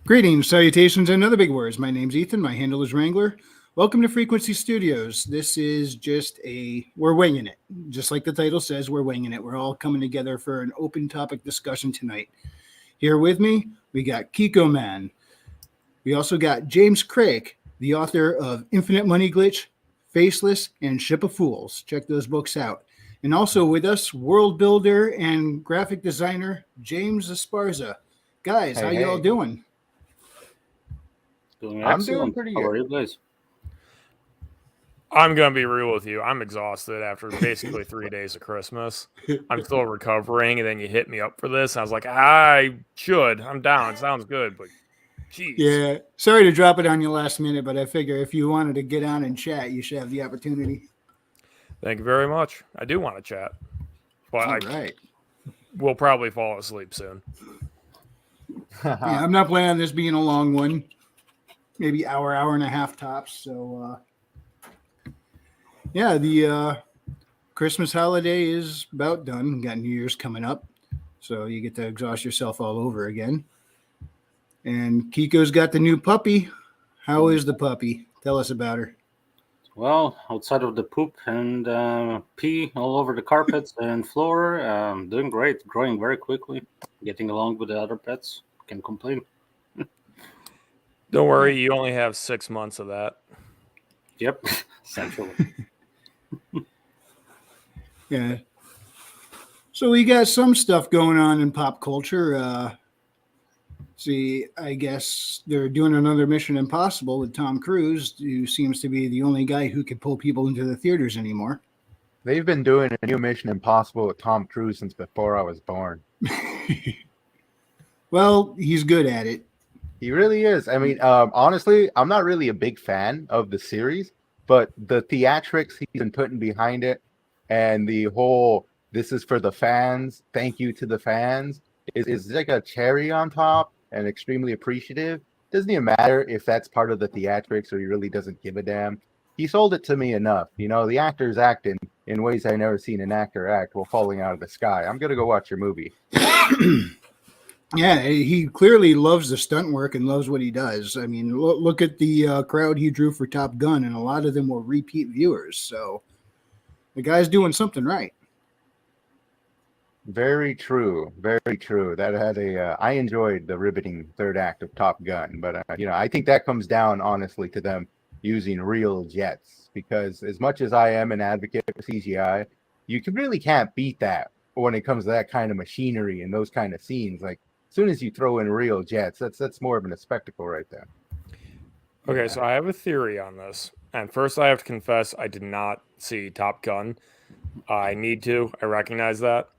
Greetings, salutations, and other big words. My name's Ethan. My handle is Wrangler. Welcome to Frequency Studios. This is we're winging it. Just like the title says, we're winging it. We're all coming together for an open topic discussion tonight. Here with me, we got Kiko Man. We also got James Craig, the author of Infinite Money Glitch, Faceless, and Ship of Fools. Check those books out. And also with us, world builder and graphic designer, James Esparza. Guys, how y'all doing? Doing excellent. I'm doing pretty good. How are you guys? I'm going to be real with you. I'm exhausted after basically 3 days of Christmas. I'm still recovering, and then you hit me up for this. And I was like, I'm down. It sounds good, but geez. Yeah, sorry to drop it on you last minute, but I figure if you wanted to get on and chat, you should have the opportunity. Thank you very much. I do want to chat. But right. We'll probably fall asleep soon. Yeah, I'm not planning on this being a long one. Maybe hour and a half tops. So, the Christmas holiday is about done. Got New Year's coming up. So you get to exhaust yourself all over again. And Kiko's got the new puppy. How is the puppy? Tell us about her. Well, outside of the poop and pee all over the carpets and floor, doing great. Growing very quickly. Getting along with the other pets. Can't complain. Don't worry, you only have 6 months of that. Yep, essentially. Yeah. So we got some stuff going on in pop culture. I guess they're doing another Mission Impossible with Tom Cruise, who seems to be the only guy who can pull people into the theaters anymore. They've been doing a new Mission Impossible with Tom Cruise since before I was born. Well, he's good at it. He really is. I mean, honestly, I'm not really a big fan of the series, but the theatrics he's been putting behind it and the whole "this is for the fans, thank you to the fans" is like a cherry on top and extremely appreciative. Doesn't even matter if that's part of the theatrics or he really doesn't give a damn. He sold it to me enough. You know, the actor's acting in ways I've never seen an actor act while falling out of the sky. I'm going to go watch your movie. Yeah, he clearly loves the stunt work and loves what he does. I mean, look at the crowd he drew for Top Gun, and a lot of them were repeat viewers. So the guy's doing something right. Very true. Very true. That had I enjoyed the riveting third act of Top Gun, but I think that comes down honestly to them using real jets, because as much as I am an advocate for CGI, you really can't beat that when it comes to that kind of machinery and those kind of scenes. Like, as soon as you throw in real jets, that's more of a spectacle right there. Okay, so I have a theory on this. And first, I have to confess, I did not see Top Gun. I need to. I recognize that.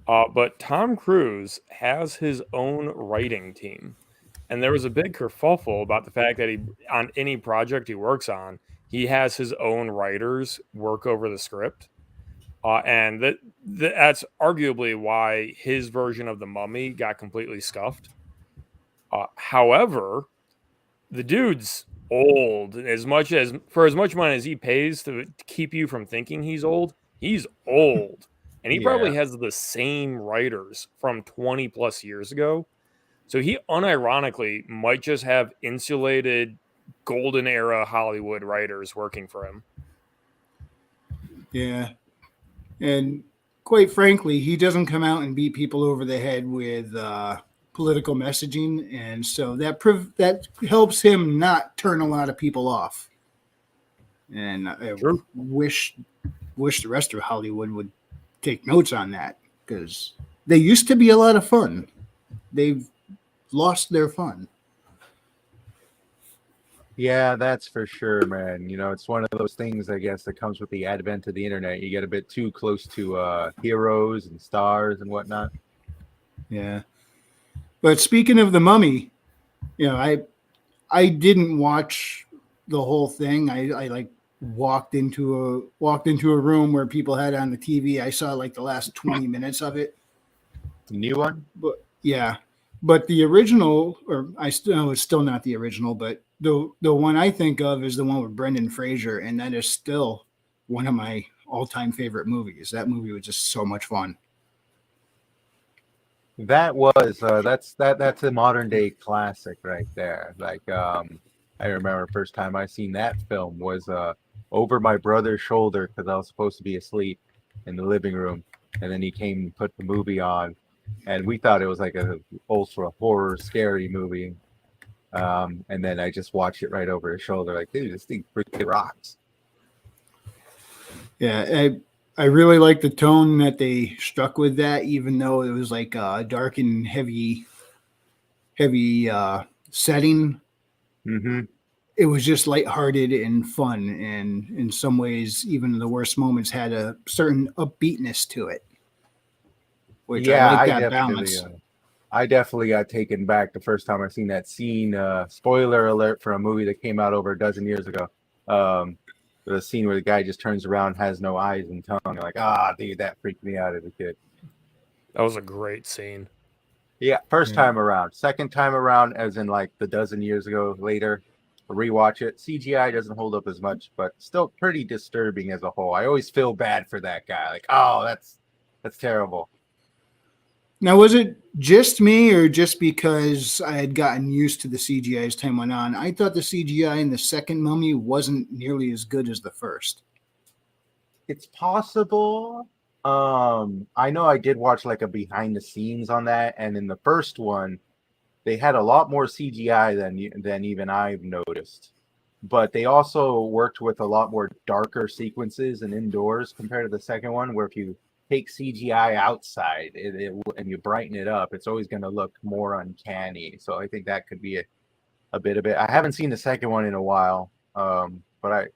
But Tom Cruise has his own writing team. And there was a big kerfuffle about the fact that on any project he works on, he has his own writers work over the script. And that's arguably why his version of The Mummy got completely scuffed. However, the dude's old. For as much money as he pays to keep you from thinking he's old, he's old. And he probably has the same writers from 20 plus years ago. So he unironically might just have insulated golden era Hollywood writers working for him. Yeah. And quite frankly, he doesn't come out and beat people over the head with political messaging. And so that helps him not turn a lot of people off. And I wish the rest of Hollywood would take notes on that, because they used to be a lot of fun. They've lost their fun. Yeah, that's for sure, man. You know, it's one of those things, I guess, that comes with the advent of the internet. You get a bit too close to heroes and stars and whatnot. Yeah. But speaking of The Mummy, I didn't watch the whole thing. I like walked into a room where people had on the TV. I saw like the last 20 minutes of it. The new one? But yeah. But the original, it's still not the original, but the one I think of is the one with Brendan Fraser, and that is still one of my all-time favorite movies. That movie was just so much fun. That was that's a modern day classic right there. Like I remember first time I seen that film was over my brother's shoulder because I was supposed to be asleep in the living room, and then he came and put the movie on, and we thought it was like a ultra horror scary movie. And then I just watched it right over his shoulder, like, dude, this thing freaking rocks. Yeah, I really like the tone that they struck with that, even though it was like a dark and heavy setting. Mm-hmm. It was just lighthearted and fun, and in some ways, even the worst moments had a certain upbeatness to it, which Yeah, I like that balance. I definitely got taken back the first time I seen that scene. Spoiler alert for a movie that came out over a dozen years ago. The scene where the guy just turns around, has no eyes and tongue. You're like, dude, that freaked me out as a kid. That was a great scene. Yeah, first Yeah. time around. Second time around, as in like the dozen years ago later, rewatch it. CGI doesn't hold up as much, but still pretty disturbing as a whole. I always feel bad for that guy. Like, that's terrible. Now, was it just me, or just because I had gotten used to the CGI as time went on? I thought the CGI in the second Mummy wasn't nearly as good as the first. It's possible. I know I did watch like a behind the scenes on that, and in the first one, they had a lot more CGI than even I've noticed. But they also worked with a lot more darker sequences and indoors compared to the second one, where if you take CGI outside and you brighten it up, it's always going to look more uncanny. So I think that could be a bit of it. I haven't seen the second one in a while, but I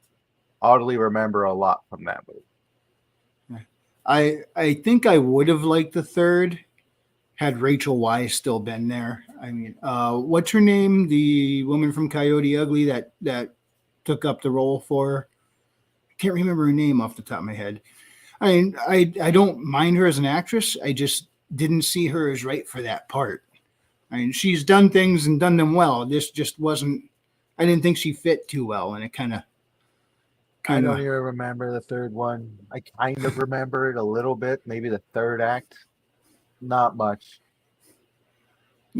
oddly remember a lot from that movie. I think I would have liked the third had Rachel Weisz still been there. I mean, what's her name? The woman from Coyote Ugly that took up the role for her. Can't remember her name off the top of my head. I mean, I don't mind her as an actress. I just didn't see her as right for that part. I mean, she's done things and done them well. This just wasn't. I didn't think she fit too well, and it kind of. I don't even remember the third one. I kind of remember it a little bit, maybe the third act. Not much.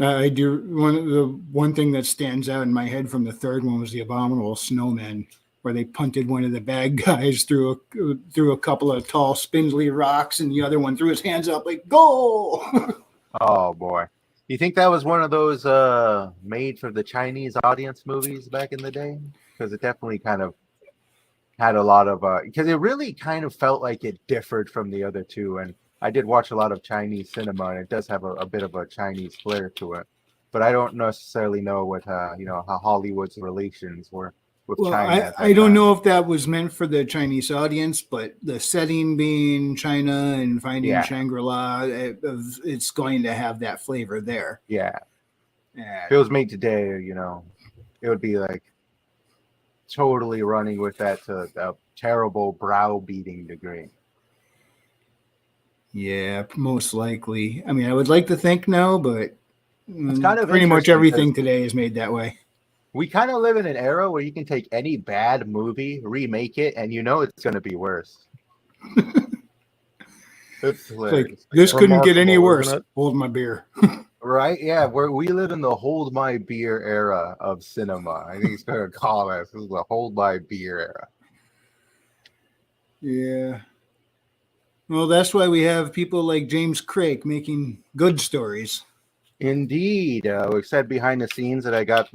I do. One thing that stands out in my head from the third one was the Abominable Snowman, where they punted one of the bad guys through a couple of tall, spindly rocks, and the other one threw his hands up like "Go!" Oh boy. You think that was one of those made for the Chinese audience movies back in the day? Because it definitely kind of had a lot of because it really kind of felt like it differed from the other two. And I did watch a lot of Chinese cinema, and it does have a bit of a Chinese flair to it. But I don't necessarily know what how Hollywood's relations were with Well, China. At that I don't time. know if that was meant for the Chinese audience, but the setting being China and finding Yeah. Shangri-La, it's going to have that flavor there. Yeah. Yeah. If it was made today, it would be like totally running with that to a terrible browbeating degree. Yeah, most likely. I mean, I would like to think no, but It's kind of pretty much interesting everything 'cause today is made that way. we kind of live in an era where you can take any bad movie, remake it, and it's going to be worse. It's hilarious. This couldn't get any remarkable, worse. isn't it? Hold my beer. Right? Yeah, we live in the hold my beer era of cinema. I think it's going to call us. This is the hold my beer era. Yeah. Well, that's why we have people like James Craig making good stories. Indeed. We said behind the scenes that I got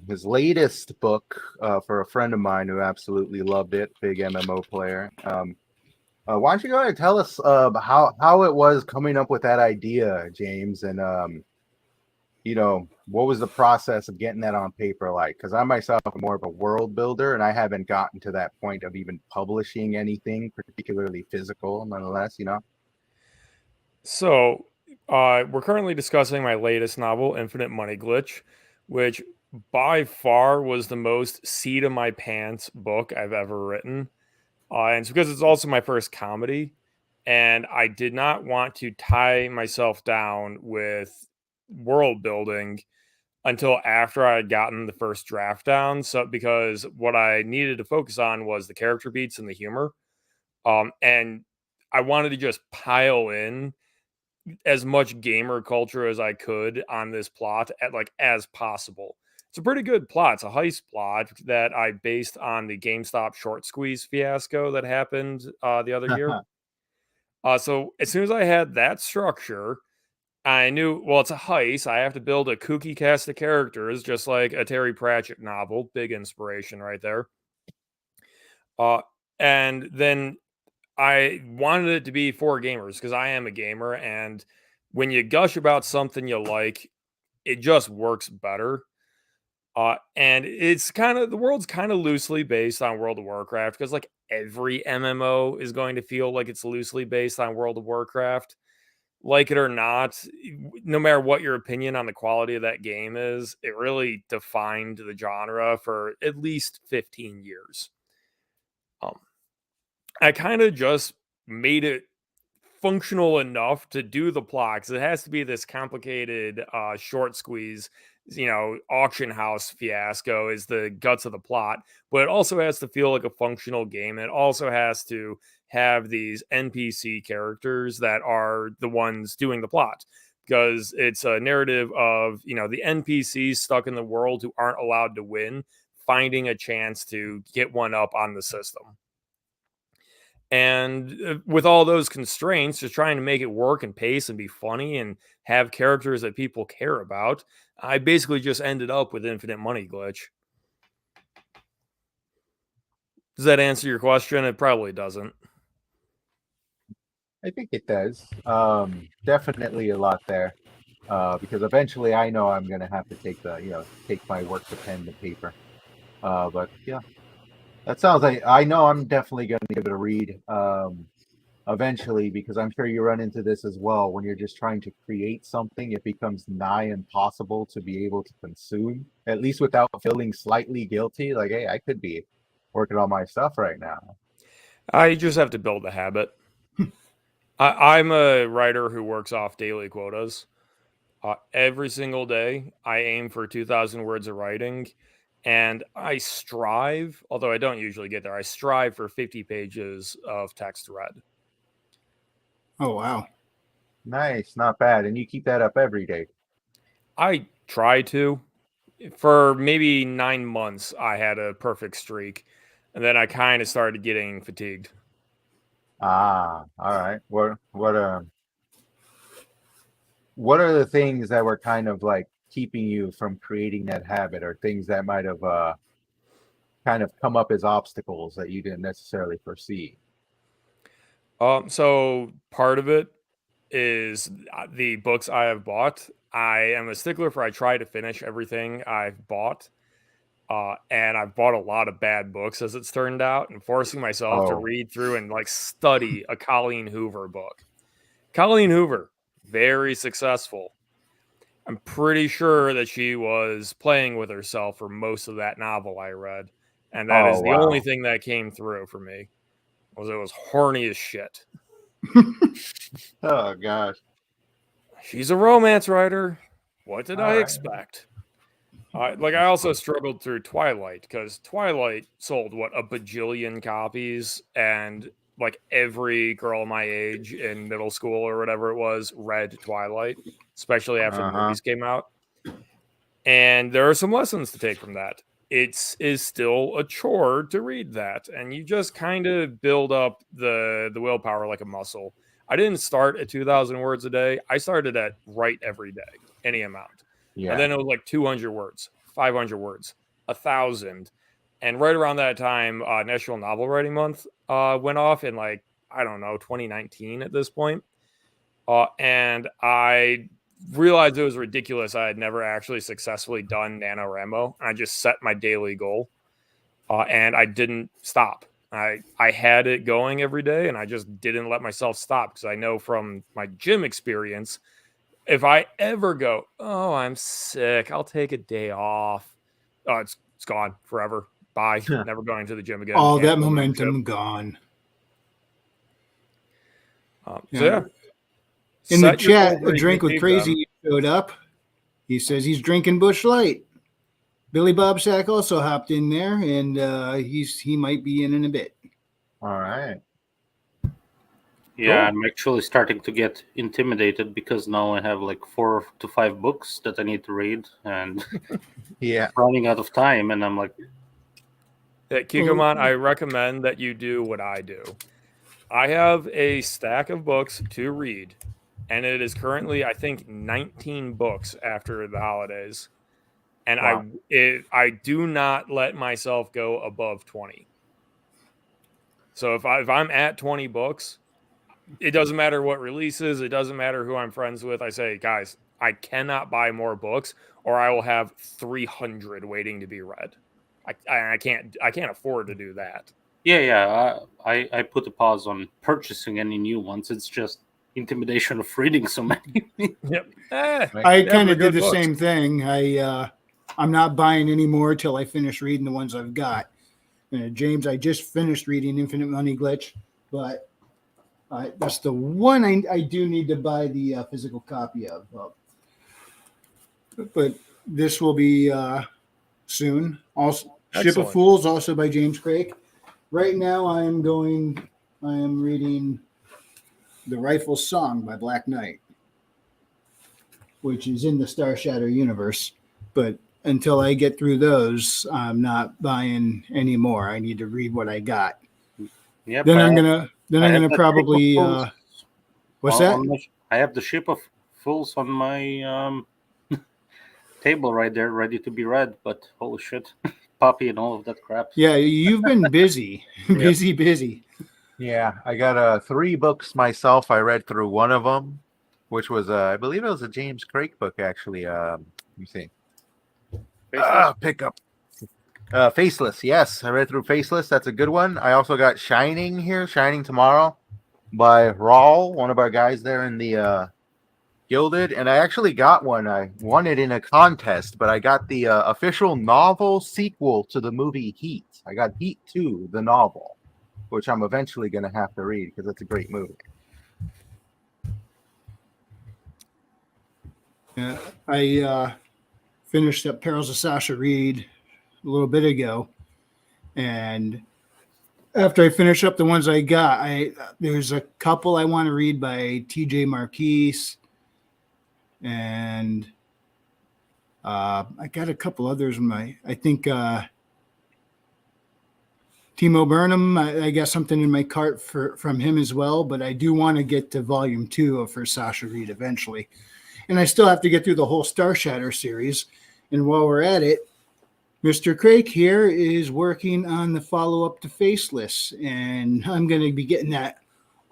his latest book for a friend of mine who absolutely loved it, big MMO player. Why don't you go ahead and tell us how it was coming up with that idea, James, and what was the process of getting that on paper like? Because I myself am more of a world builder, and I haven't gotten to that point of even publishing anything, particularly physical, nonetheless. So, we're currently discussing my latest novel, Infinite Money Glitch, which by far was the most seat of my pants book I've ever written. And it's because it's also my first comedy, and I did not want to tie myself down with world building until after I had gotten the first draft down. So, because what I needed to focus on was the character beats and the humor, and I wanted to just pile in as much gamer culture as I could on this plot as possible. It's a pretty good plot. It's a heist plot that I based on the GameStop short squeeze fiasco that happened the other year. So as soon as I had that structure, I knew, well, it's a heist. I have to build a kooky cast of characters, just like a Terry Pratchett novel. Big inspiration right there. And then I wanted it to be for gamers because I am a gamer. And when you gush about something you like, it just works better. And it's the world's kind of loosely based on World of Warcraft because like every MMO is going to feel like it's loosely based on World of Warcraft. Like it or not, no matter what your opinion on the quality of that game is, it really defined the genre for at least 15 years. I kind of just made it functional enough to do the plot because it has to be this complicated short squeeze, auction house fiasco is the guts of the plot, but it also has to feel like a functional game. It also has to have these NPC characters that are the ones doing the plot because it's a narrative of, the NPCs stuck in the world who aren't allowed to win, finding a chance to get one up on the system. And with all those constraints, just trying to make it work and pace and be funny and have characters that people care about, I basically just ended up with Infinite Money Glitch. Does that answer your question? It probably doesn't. I think it does. Definitely a lot there. Because eventually I know I'm gonna have to take my work to pen to paper. But yeah. That sounds like I know I'm definitely going to give it a read eventually because I'm sure you run into this as well. When you're just trying to create something, it becomes nigh impossible to be able to consume, at least without feeling slightly guilty. Like, hey, I could be working on my stuff right now. I just have to build a habit. I'm a writer who works off daily quotas. Every single day, I aim for 2,000 words of writing. And I strive, although I don't usually get there, I strive for 50 pages of text read. Oh, wow. Nice. Not bad. And you keep that up every day. I try to. For maybe 9 months, I had a perfect streak. And then I kind of started getting fatigued. All right. What are the things that were kind of like keeping you from creating that habit, or things that might have kind of come up as obstacles that you didn't necessarily foresee? So part of it is the books I have bought. I am a stickler for I try to finish everything I've bought. And I've bought a lot of bad books as it's turned out, and forcing myself to read through and study a Colleen Hoover book. Colleen Hoover, very successful. I'm pretty sure that she was playing with herself for most of that novel I read. And that is the only thing that came through for me. It was horny as shit. Oh, gosh. She's a romance writer. What did I expect? I also struggled through Twilight, because Twilight sold, a bajillion copies, and every girl my age in middle school or whatever it was read Twilight, especially after the movies came out. And there are some lessons to take from that. It is still a chore to read that, and you just kind of build up the willpower like a muscle. I didn't start at 2,000 words a day. I started at write every day, any amount. Yeah. And then it was 200 words, 500 words, 1,000. And right around that time, National Novel Writing Month went off in 2019 at this point. And I realized it was ridiculous. I had never actually successfully done NaNoWriMo. I just set my daily goal, and I didn't stop. I had it going every day, and I just didn't let myself stop, because I know from my gym experience, if I ever go, oh, I'm sick, I'll take a day off, it's gone forever. Bye. Never going to the gym again. All that momentum gone. In the chat, a drink with crazy showed up. He says he's drinking Busch Light. Billy Bob Sack also hopped in there, and he might be in a bit. All right. Yeah, Cool. I'm actually starting to get intimidated because now I have like 4 to 5 books that I need to read and Yeah. running out of time. And I'm like, Kikomon, I recommend that you do what I do. I have a stack of books to read, and it is currently, I think, 19 books after the holidays. And Wow. I do not let myself go above 20. So if I'm at 20 books, it doesn't matter what releases, it doesn't matter who I'm friends with. I say, guys, I cannot buy more books, or I will have 300 waiting to be read. I can't afford to do that. yeah. I put a pause on purchasing any new ones. It's just intimidation of reading so many. Yep. I yeah, kind they're of did good the books. same thing. I'm not buying any more till I finish reading the ones I've got. James, I just finished reading Infinite Money Glitch, but that's the one I do need to buy the physical copy of. But this will be soon. Also, Ship of Excellent. Fools, also by James Craig. Right now, I am reading The Rifle's Song by Black Knight, which is in the Star Shatter universe. But until I get through those, I'm not buying any more. I need to read what I got. Yep. Then I I'm have- gonna I have that probably Ship of Fools what's on- that? on I have the Ship of Fools on my table right there, ready to be read. But holy shit, Poppy and all of that crap. Yeah, you've been busy, busy. Yeah, I got 3 books myself. I read through one of them, which was I believe it was a James Craig book actually. Let me see. Pick up. Faceless. Yes, I read through Faceless. That's a good one. I also got Shining here, Shining Tomorrow by Rawl, one of our guys there in the Gilded, and I actually got one. I won it in a contest, but I got the official novel sequel to the movie Heat. I got Heat 2, the novel, which I'm eventually going to have to read because it's a great movie. Yeah, I finished up Perils of Sasha Reed a little bit ago, and after I finish up the ones I got, there's a couple I want to read by T.J. Marquise, and I got a couple others in I think Timo Burnham. I got something in my cart from him as well, but I do want to get to volume 2 for Sasha Reed eventually. And I still have to get through the whole Star Shatter series. And while we're at it, Mr. Craig here is working on the follow-up to Faceless, and I'm going to be getting that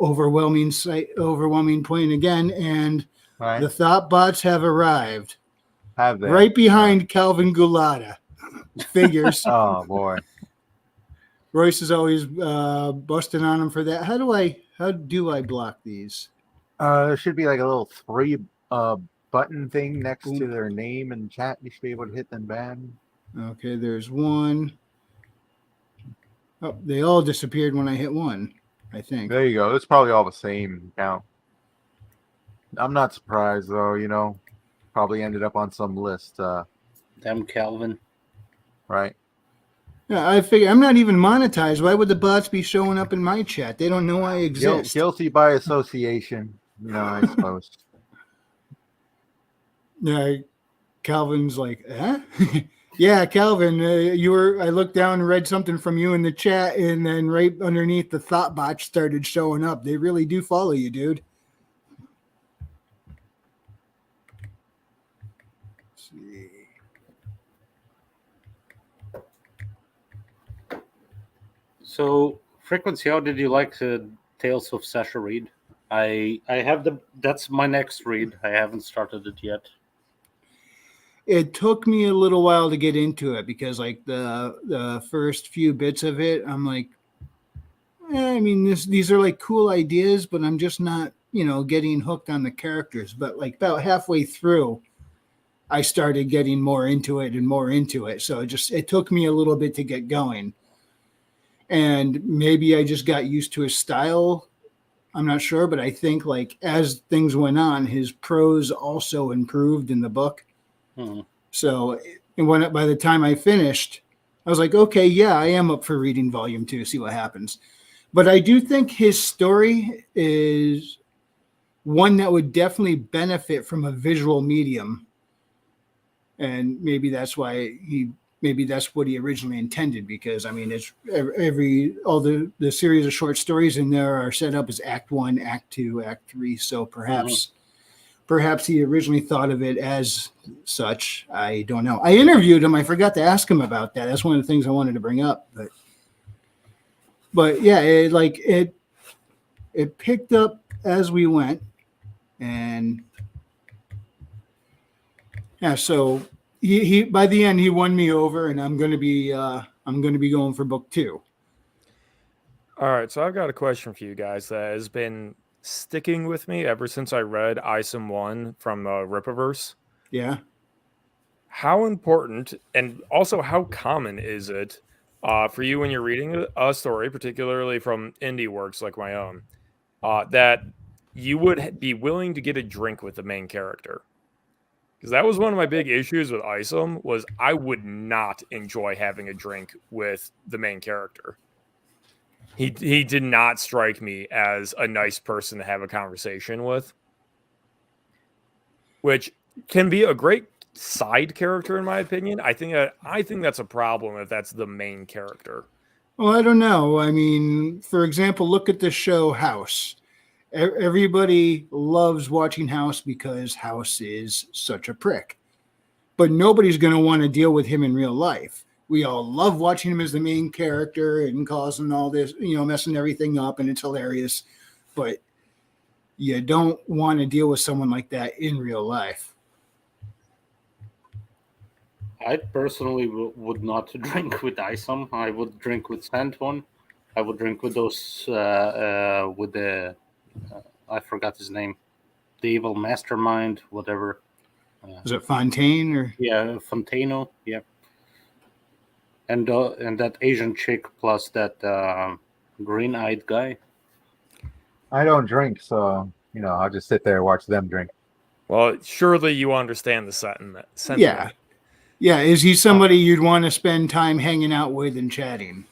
overwhelming point again. And Right? the Thoughtbots have arrived Have they? right behind Calvin Gulata. Figures. Oh boy. Royce is always busting on him for that. How do I block these? There should be like a little 3 button thing next to their name and chat. You should be able to hit them ban. Okay, there's one. Oh, they all disappeared when I hit one, I think. There you go. It's probably all the same count. I'm not surprised though. You know, probably ended up on some list. Damn Calvin. Right. Yeah, I figure I'm not even monetized. Why would the bots be showing up in my chat? They don't know I exist. Guilty by association. You know, I suppose. Yeah, Calvin's like, huh? Yeah, Calvin, I looked down and read something from you in the chat, and then right underneath the Thoughtbot started showing up. They really do follow you, dude. Let's see. So, Frequency, how did you like the Tales of Sasha Reed? I have that's my next read. I haven't started it yet. It took me a little while to get into it because like the first few bits of it, I'm like, I mean, these are like cool ideas, but I'm just not, getting hooked on the characters. But like about halfway through, I started getting more into it and more into it. So it took me a little bit to get going. And maybe I just got used to his style. I'm not sure, but I think like as things went on, his prose also improved in the book. So by the time I finished, I was like, okay, yeah, I am up for reading volume 2, see what happens. But I do think his story is one that would definitely benefit from a visual medium. And maybe that's why maybe that's what he originally intended, because I mean, it's all the series of short stories in there are set up as Act 1, Act 2, Act 3. So perhaps he originally thought of it as such. I don't know. I interviewed him. I forgot to ask him about that. That's one of the things I wanted to bring up. But yeah, it picked up as we went, and yeah. So he by the end he won me over, and I'm going to be going for book 2. All right, so I've got a question for you guys that has been sticking with me ever since I read Isom 1 from Rippaverse. Yeah. How important and also how common is it for you when you're reading a story, particularly from indie works like my own, that you would be willing to get a drink with the main character? Because that was one of my big issues with Isom, was I would not enjoy having a drink with the main character. He did not strike me as a nice person to have a conversation with, which can be a great side character in my opinion. I think that's a problem if that's the main character. Well, I don't know. I mean, for example, look at the show House. Everybody loves watching House because House is such a prick. But nobody's going to want to deal with him in real life. We all love watching him as the main character and causing all this, messing everything up, and it's hilarious. But you don't want to deal with someone like that in real life. I personally would not drink with Isom. I would drink with Santon. I would drink with those with the I forgot his name, the evil mastermind, whatever. Is it Fontaine or? Yeah, Fontano. Yeah, and that Asian chick plus that green-eyed guy. I don't drink, so I'll just sit there and watch them drink. Well, surely you understand the sentiment. Yeah. Is he somebody you'd want to spend time hanging out with and chatting?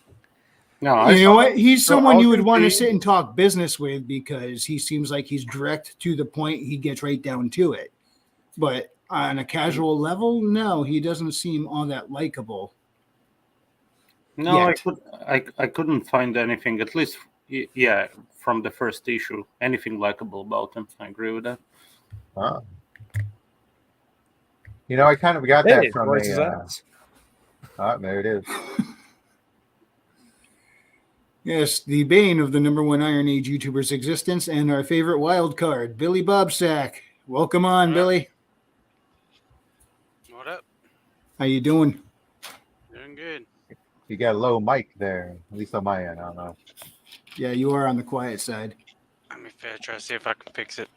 No, you know what? He's someone you would ultimately- want to sit and talk business with, because he seems like he's direct to the point. He gets right down to it. But on a casual level, no, he doesn't seem all that likable. No, Yet. I couldn't find anything, at least, from the first issue, anything likable about him. I agree with that. I kind of got Hey, that from voice his ass. there it is. Yes, the bane of the #1 Iron Age YouTuber's existence and our favorite wild card, Billy Bobsack. Welcome on, Billy. What up? How you doing? Doing good. You got a low mic there, at least on my end. I don't know. Yeah, you are on the quiet side. Let me try to see if I can fix it.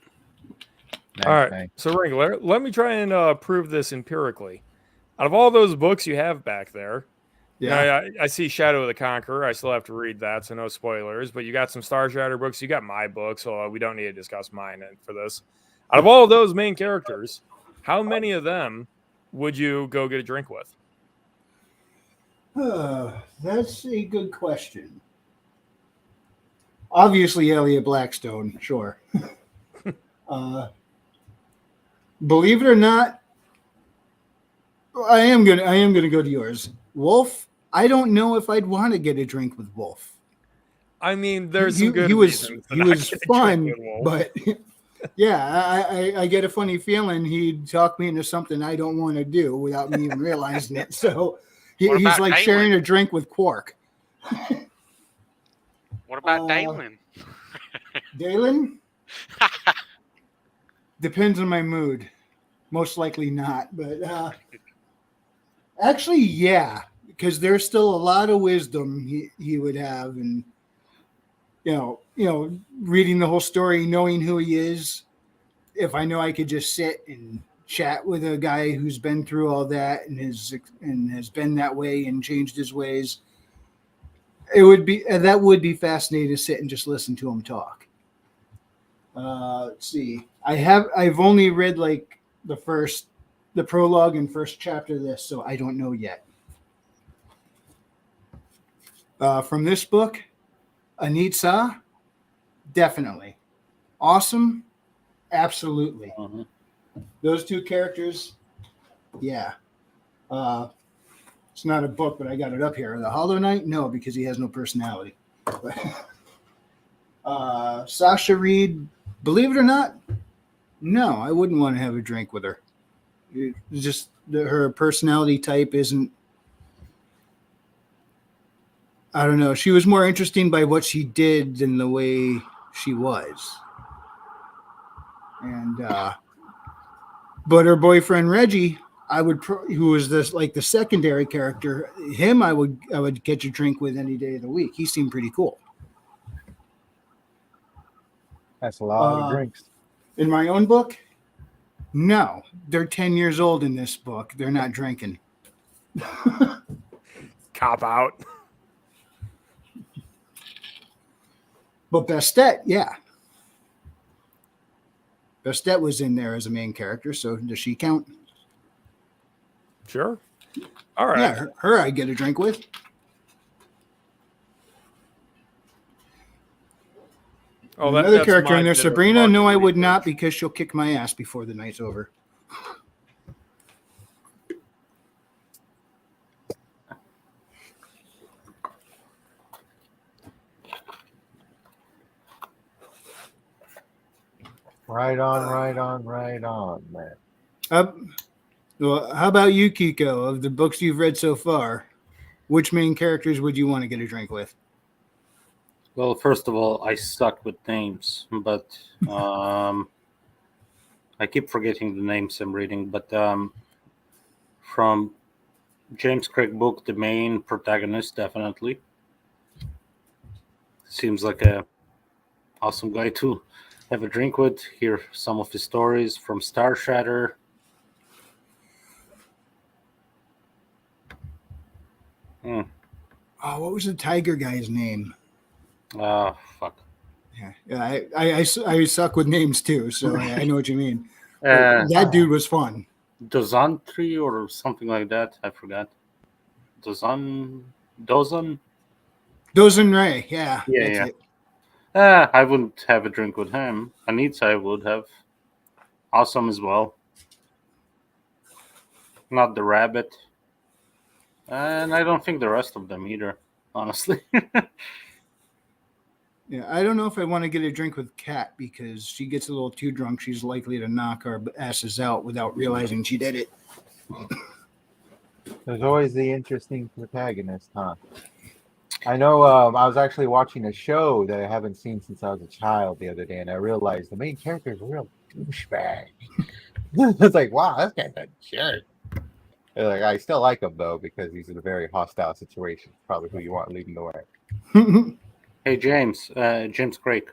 Nice, All right, thanks. so Wrangler, let me try and prove this empirically. Out of all those books you have back there, I see Shadow of the Conqueror. I still have to read that, so no spoilers. But you got some Star Shatter books. You got my book, so we don't need to discuss mine for this. Out of all of those main characters, how many of them would you go get a drink with? That's a good question. Obviously, Elliot Blackstone, sure. Believe it or not, I am gonna go to yours, Wolf. I don't know if I'd want to get a drink with Wolf. I mean, there's some good he was reasons to he not was get a drink fun, with Wolf. but yeah, I get a funny feeling he'd talk me into something I don't want to do without me even realizing it. So What he's about like Dalen? sharing a drink with Quark. What about Dalen? Dalen? Depends on my mood. Most likely not, but actually, yeah, because there's still a lot of wisdom he would have, and reading the whole story, knowing who he is. If I know I could just sit and chat with a guy who's been through all that and has been that way and changed his ways, that would be fascinating to sit and just listen to him talk. Let's see. I've only read like the prologue and first chapter of this, so I don't know yet. From this book, Anitsa, definitely. Awesome, absolutely. Mhm. Those two characters, yeah. It's not a book, but I got it up here. The Hollow Knight, no, because he has no personality. Sasha Reed, believe it or not, no, I wouldn't want to have a drink with her. It's just her personality type isn't. I don't know. She was more interesting by what she did than the way she was. And but her boyfriend Reggie, who was this like the secondary character, him I would get a drink with any day of the week. He seemed pretty cool. That's a lot of drinks. In my own book, no, they're 10 years old in this book. They're not drinking. Cop out. But Bastet, yeah. Bastet was in there as a main character, so does she count? Sure. All right. Yeah, her I'd get a drink with. Oh, Another that's character my in there, bit of Sabrina. No, market I would research. not, because she'll kick my ass before the night's over. Right on, man. Well, how about you, Kiko? Of the books you've read so far, which main characters would you want to get a drink with? Well, first of all, I suck with names, but I keep forgetting the names I'm reading. But from James Craig book, the main protagonist definitely seems like a awesome guy to have a drink with. Hear some of his stories from Star Shatter. Oh, what was the tiger guy's name? Fuck. Yeah, I suck with names too, so I know what you mean. Uh, That dude was fun. Dozantri or something like that. I forgot. Dozan. Dozen Ray, yeah. Yeah, that's yeah. it. I wouldn't have a drink with him. Anitsa I would have. Awesome as well. Not the rabbit. And I don't think the rest of them either, honestly. Yeah, I don't know if I want to get a drink with Kat because she gets a little too drunk. She's likely to knock our asses out without realizing she did it. There's always the interesting protagonist, huh? I know. I was actually watching a show that I haven't seen since I was a child the other day, and I realized the main character is a real douchebag. It's like, wow, this guy's a jerk. And, like, I still like him though because he's in a very hostile situation. Probably who you want leading the way. Hey, James. James Craig.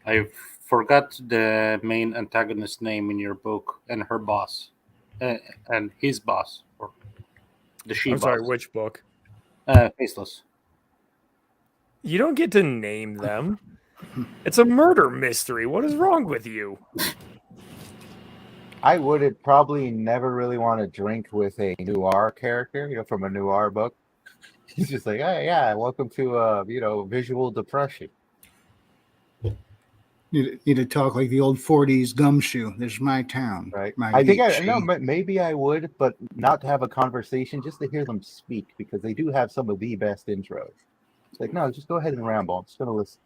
I forgot the main antagonist name in your book and her boss. And his boss. Or the she I'm boss. sorry, which book? Faceless. You don't get to name them. It's a murder mystery. What is wrong with you? I would probably never really want to drink with a noir character, from a noir book. He's just like, hey, yeah, welcome to visual depression. Need to talk like the old 40s gumshoe. This is my town. Right. My I think beach. maybe I would, but not to have a conversation, just to hear them speak because they do have some of the best intros. It's like, no, just go ahead and ramble. I'm just gonna listen.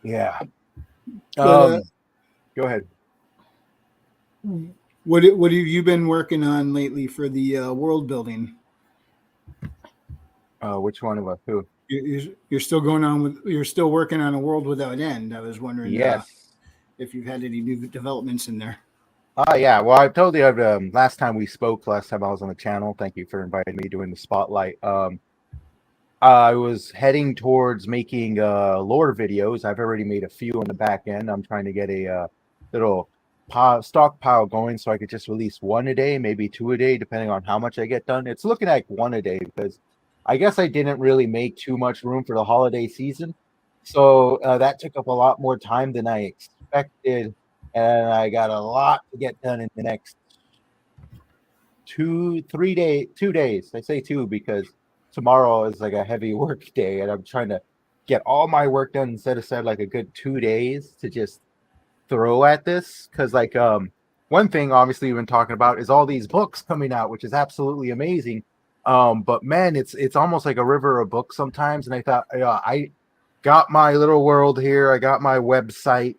Yeah. But, Go ahead. what have you been working on lately for the world building? Which one of us? Who? You're still you're still working on a world without end. I was wondering Yes. if you've had any new developments in there. Yeah. Well, I told you last time we spoke, last time I was on the channel. Thank you for inviting me doing the spotlight. I was heading towards making lore videos. I've already made a few on the back end. I'm trying to get a little stockpile going so I could just release one a day, maybe two a day, depending on how much I get done. It's looking like one a day because I guess I didn't really make too much room for the holiday season. So that took up a lot more time than I expected. And I got a lot to get done in the next 2 days. I say 2 because tomorrow is like a heavy work day, and I'm trying to get all my work done instead of set like a good 2 days to just throw at this. Because like one thing obviously we've been talking about is all these books coming out, which is absolutely amazing. But man, it's almost like a river of books sometimes. And I thought, I got my little world here. I got my website.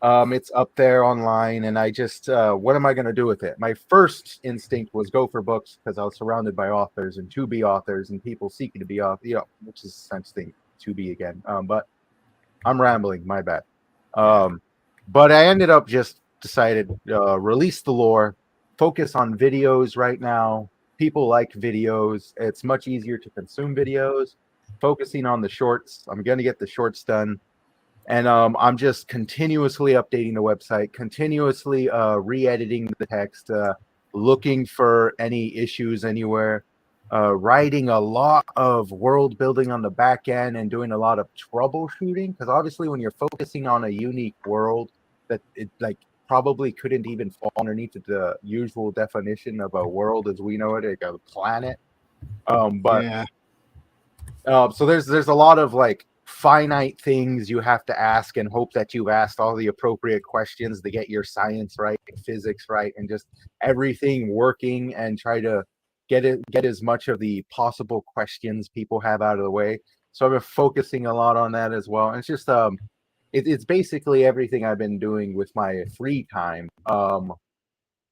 It's up there online, and I just what am I going to do with it? My first instinct was go for books because I was surrounded by authors and to be authors and people seeking to be authors, which is essentially to be again. But I'm rambling, my bad. But I ended up just decided release the lore, focus on videos right now. People like videos. It's much easier to consume videos. Focusing on the shorts. I'm going to get the shorts done. And I'm just continuously updating the website, continuously re-editing the text, looking for any issues anywhere, writing a lot of world building on the back end and doing a lot of troubleshooting. Because obviously when you're focusing on a unique world that it like probably couldn't even fall underneath the usual definition of a world as we know it, like a planet. But Yeah. so there's a lot of like finite things you have to ask and hope that you've asked all the appropriate questions to get your science right, physics right, and just everything working, and try to get as much of the possible questions people have out of the way. So I've been focusing a lot on that as well. And it's just it's basically everything I've been doing with my free time.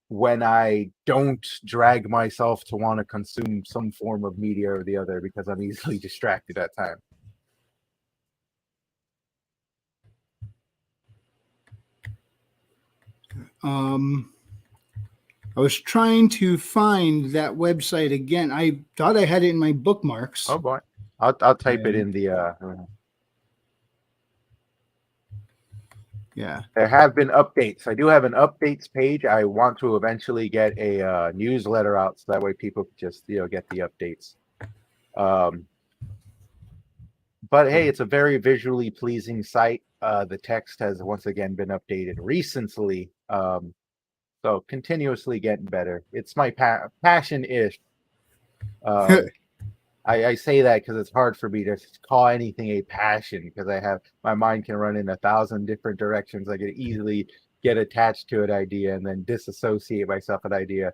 When I don't drag myself to want to consume some form of media or the other because I'm easily distracted at times. I was trying to find that website again. I thought I had it in my bookmarks. Oh boy, I'll type it in the. Yeah. There have been updates. I do have an updates page. I want to eventually get a newsletter out so that way people can just get the updates. But hey, it's a very visually pleasing site. The text has once again been updated recently. So continuously getting better. It's my passion-ish. I say that because it's hard for me to call anything a passion because my mind can run in 1,000 different directions. I could easily get attached to an idea and then disassociate myself an idea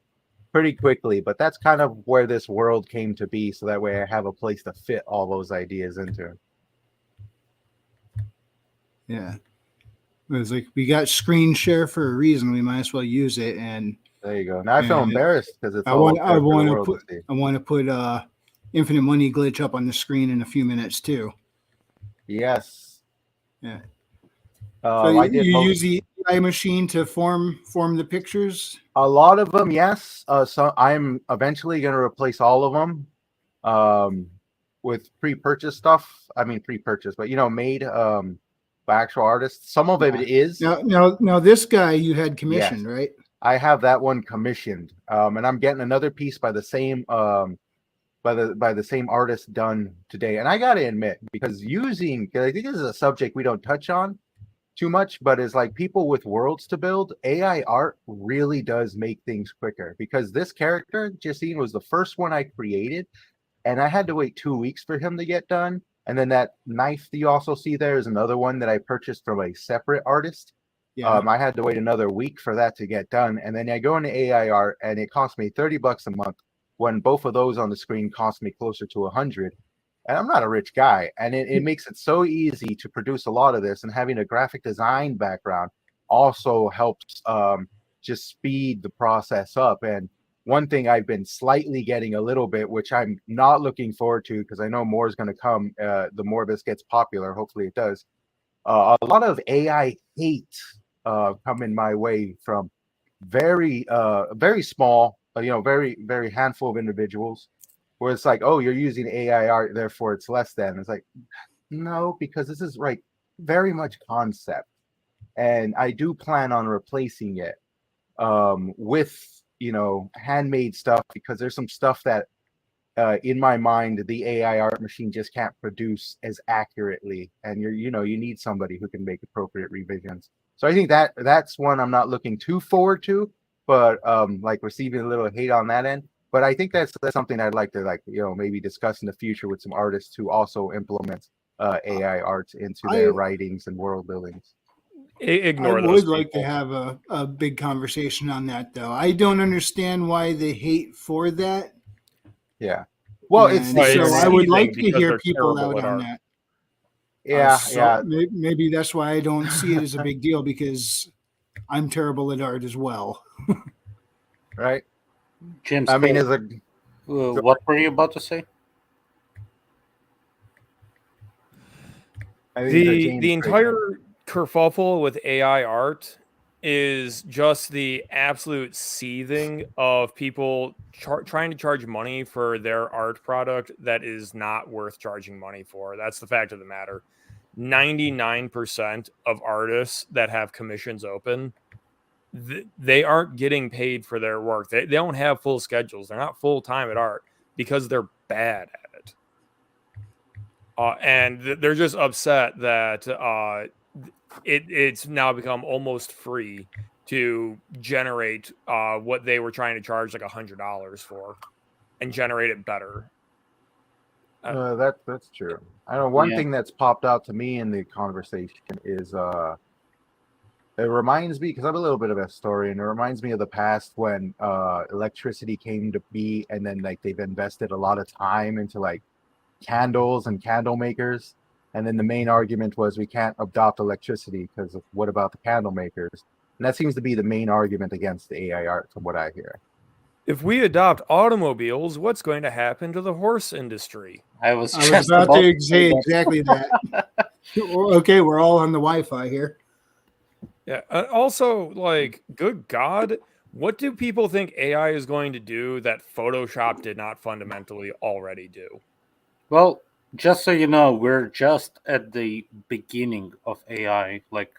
pretty quickly. But that's kind of where this world came to be. So that way I have a place to fit all those ideas into. Yeah. It was like, we got screen share for a reason. We might as well use it. And there you go. Now I feel embarrassed because it's I all want to put Infinite Money Glitch up on the screen in a few minutes too. Yes. Yeah. So I did you use the AI machine to form the pictures? A lot of them, yes. So I'm eventually going to replace all of them with pre-purchase stuff. I mean pre-purchase, but made by actual artists. Some of it is. Now this guy you had commissioned, yes, right? I have that one commissioned, and I'm getting another piece by the same by the same artist done today. And I got to admit, because I think this is a subject we don't touch on too much, but it's like people with worlds to build, AI art really does make things quicker. Because this character, Justine, was the first one I created, and I had to wait 2 weeks for him to get done. And then that knife that you also see there is another one that I purchased from a separate artist. Yeah. I had to wait another week for that to get done. And then I go into AI art, and it cost me $30 a month when both of those on the screen cost me closer to 100. And I'm not a rich guy. And it makes it so easy to produce a lot of this. And having a graphic design background also helps just speed the process up. And one thing I've been slightly getting a little bit, which I'm not looking forward to because I know more is going to come the more this gets popular. Hopefully it does. A lot of AI hate coming my way from very small, very, very handful of individuals where it's like, oh, you're using AI art, therefore it's less than. It's like, no, because this is very much concept. And I do plan on replacing it with handmade stuff, because there's some stuff that in my mind the AI art machine just can't produce as accurately, and you need somebody who can make appropriate revisions. So I think that's one I'm not looking too forward to, but like receiving a little hate on that end. But I think that's something I'd like to maybe discuss in the future with some artists who also implement AI art into their writings and world buildings. Ignore I those would like to people. have a big conversation on that, though. I don't understand why the hate for that. Yeah. Well, And it's Well, so it's I would seething like to because hear they're people terrible out at on art. that. yeah. Maybe that's why I don't see it as a big deal, because I'm terrible at art as well. Right. James, I mean, as a what were you about to say? I think that The James Gray- entire kerfuffle with AI art is just the absolute seething of people trying to charge money for their art product that is not worth charging money for. That's the fact of the matter. 99% of artists that have commissions open, they aren't getting paid for their work. They don't have full schedules. They're not full time at art because they're bad at it. And they're just upset that it's now become almost free to generate what they were trying to charge like $100 for, and generate it better. That's true. I know one Yeah. thing that's popped out to me in the conversation is it reminds me, because I'm a little bit of a historian, it reminds me of the past when electricity came to be, and then like they've invested a lot of time into like candles and candle makers, and then the main argument was we can't adopt electricity because of what about the candle makers? And that seems to be the main argument against the AI art, from what I hear. If we adopt automobiles, what's going to happen to the horse industry? I was I was just about to to say that. exactly that. Okay, we're all on the Wi-Fi here. Yeah. Also, like, good God, what do people think AI is going to do that Photoshop did not fundamentally already do? Well, just so you know, we're just at the beginning of AI. Like,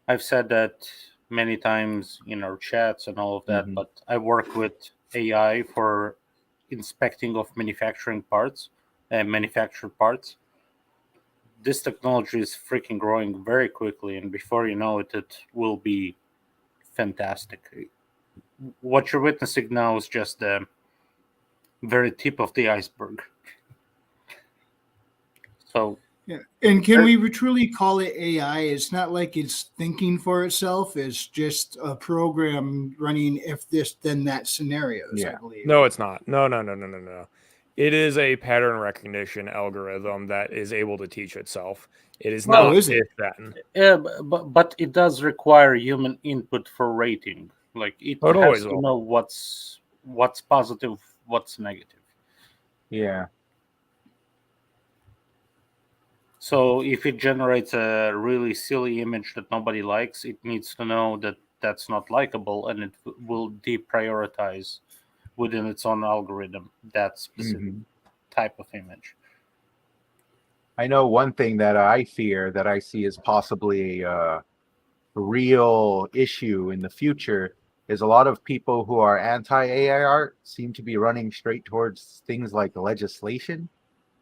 I've said that many times in our chats and all of that, Mhm. but I work with AI for inspecting of manufacturing parts and manufactured parts. This technology is freaking growing very quickly, and before you know it, it will be fantastic. What you're witnessing now is just the very tip of the iceberg. So, Yeah. And can we truly call it AI? It's not like it's thinking for itself. It's just a program running if this, then that scenarios, I Yeah. believe. No, it's not. No. It is a pattern recognition algorithm that is able to teach itself. It is Oh, not is it? if then. yeah, but it does require human input for rating. Like it Oh, it has always to will. know what's positive, what's negative. Yeah. So if it generates a really silly image that nobody likes, it needs to know that that's not likable, and it will deprioritize within its own algorithm that specific Mhm. type of image. I know one thing that I fear that I see as possibly a real issue in the future is a lot of people who are anti-AI art seem to be running straight towards things like legislation.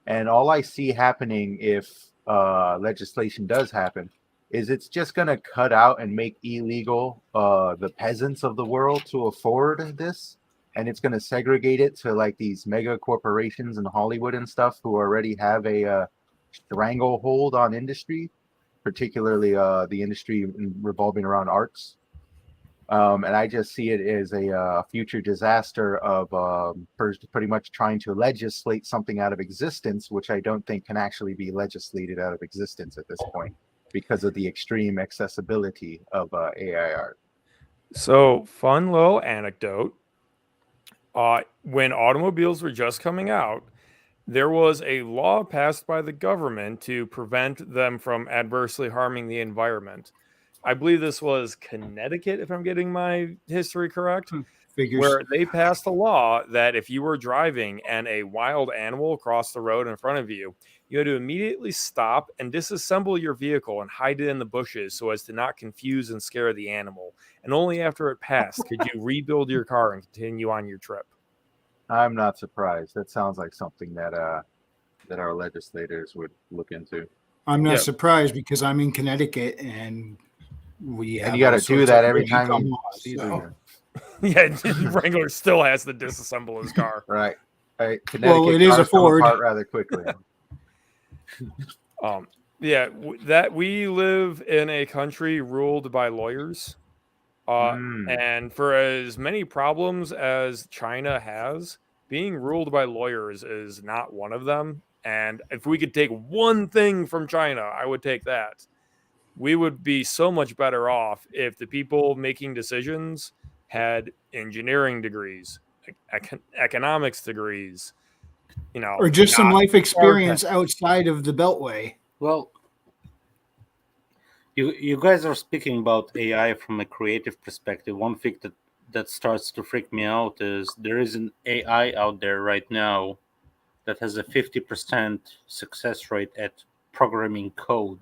And all I see happening if legislation does happen is it's just going to cut out and make illegal the peasants of the world to afford this. And it's going to segregate it to like these mega corporations in Hollywood and stuff who already have a stranglehold on industry, particularly the industry revolving around arts. And I just see it as a future disaster of pretty much trying to legislate something out of existence, which I don't think can actually be legislated out of existence at this point because of the extreme accessibility of AI art. So, fun little anecdote. When automobiles were just coming out, there was a law passed by the government to prevent them from adversely harming the environment. I believe this was Connecticut, if I'm getting my history correct, Figures. where they passed a law that if you were driving and a wild animal crossed the road in front of you, you had to immediately stop and disassemble your vehicle and hide it in the bushes so as to not confuse and scare the animal. And only after it passed could you rebuild your car and continue on your trip. I'm not surprised. That sounds like something that our legislators would look into. I'm not Yeah. surprised because I'm in Connecticut and we have And you got all to do sorts that of every big time income you laws, see so. the. Yeah, Wrangler still has to disassemble his car. Right. Right. Well, it is a cars come Ford. apart rather quickly. Yeah, that we live in a country ruled by lawyers. And for as many problems as China has, being ruled by lawyers is not one of them. And if we could take one thing from China, I would take that. We would be so much better off if the people making decisions had engineering degrees, economics degrees, Or just some not life experience architect. outside of the Beltway. Well, you guys are speaking about AI from a creative perspective. One thing that starts to freak me out is there is an AI out there right now that has a 50% success rate at programming code.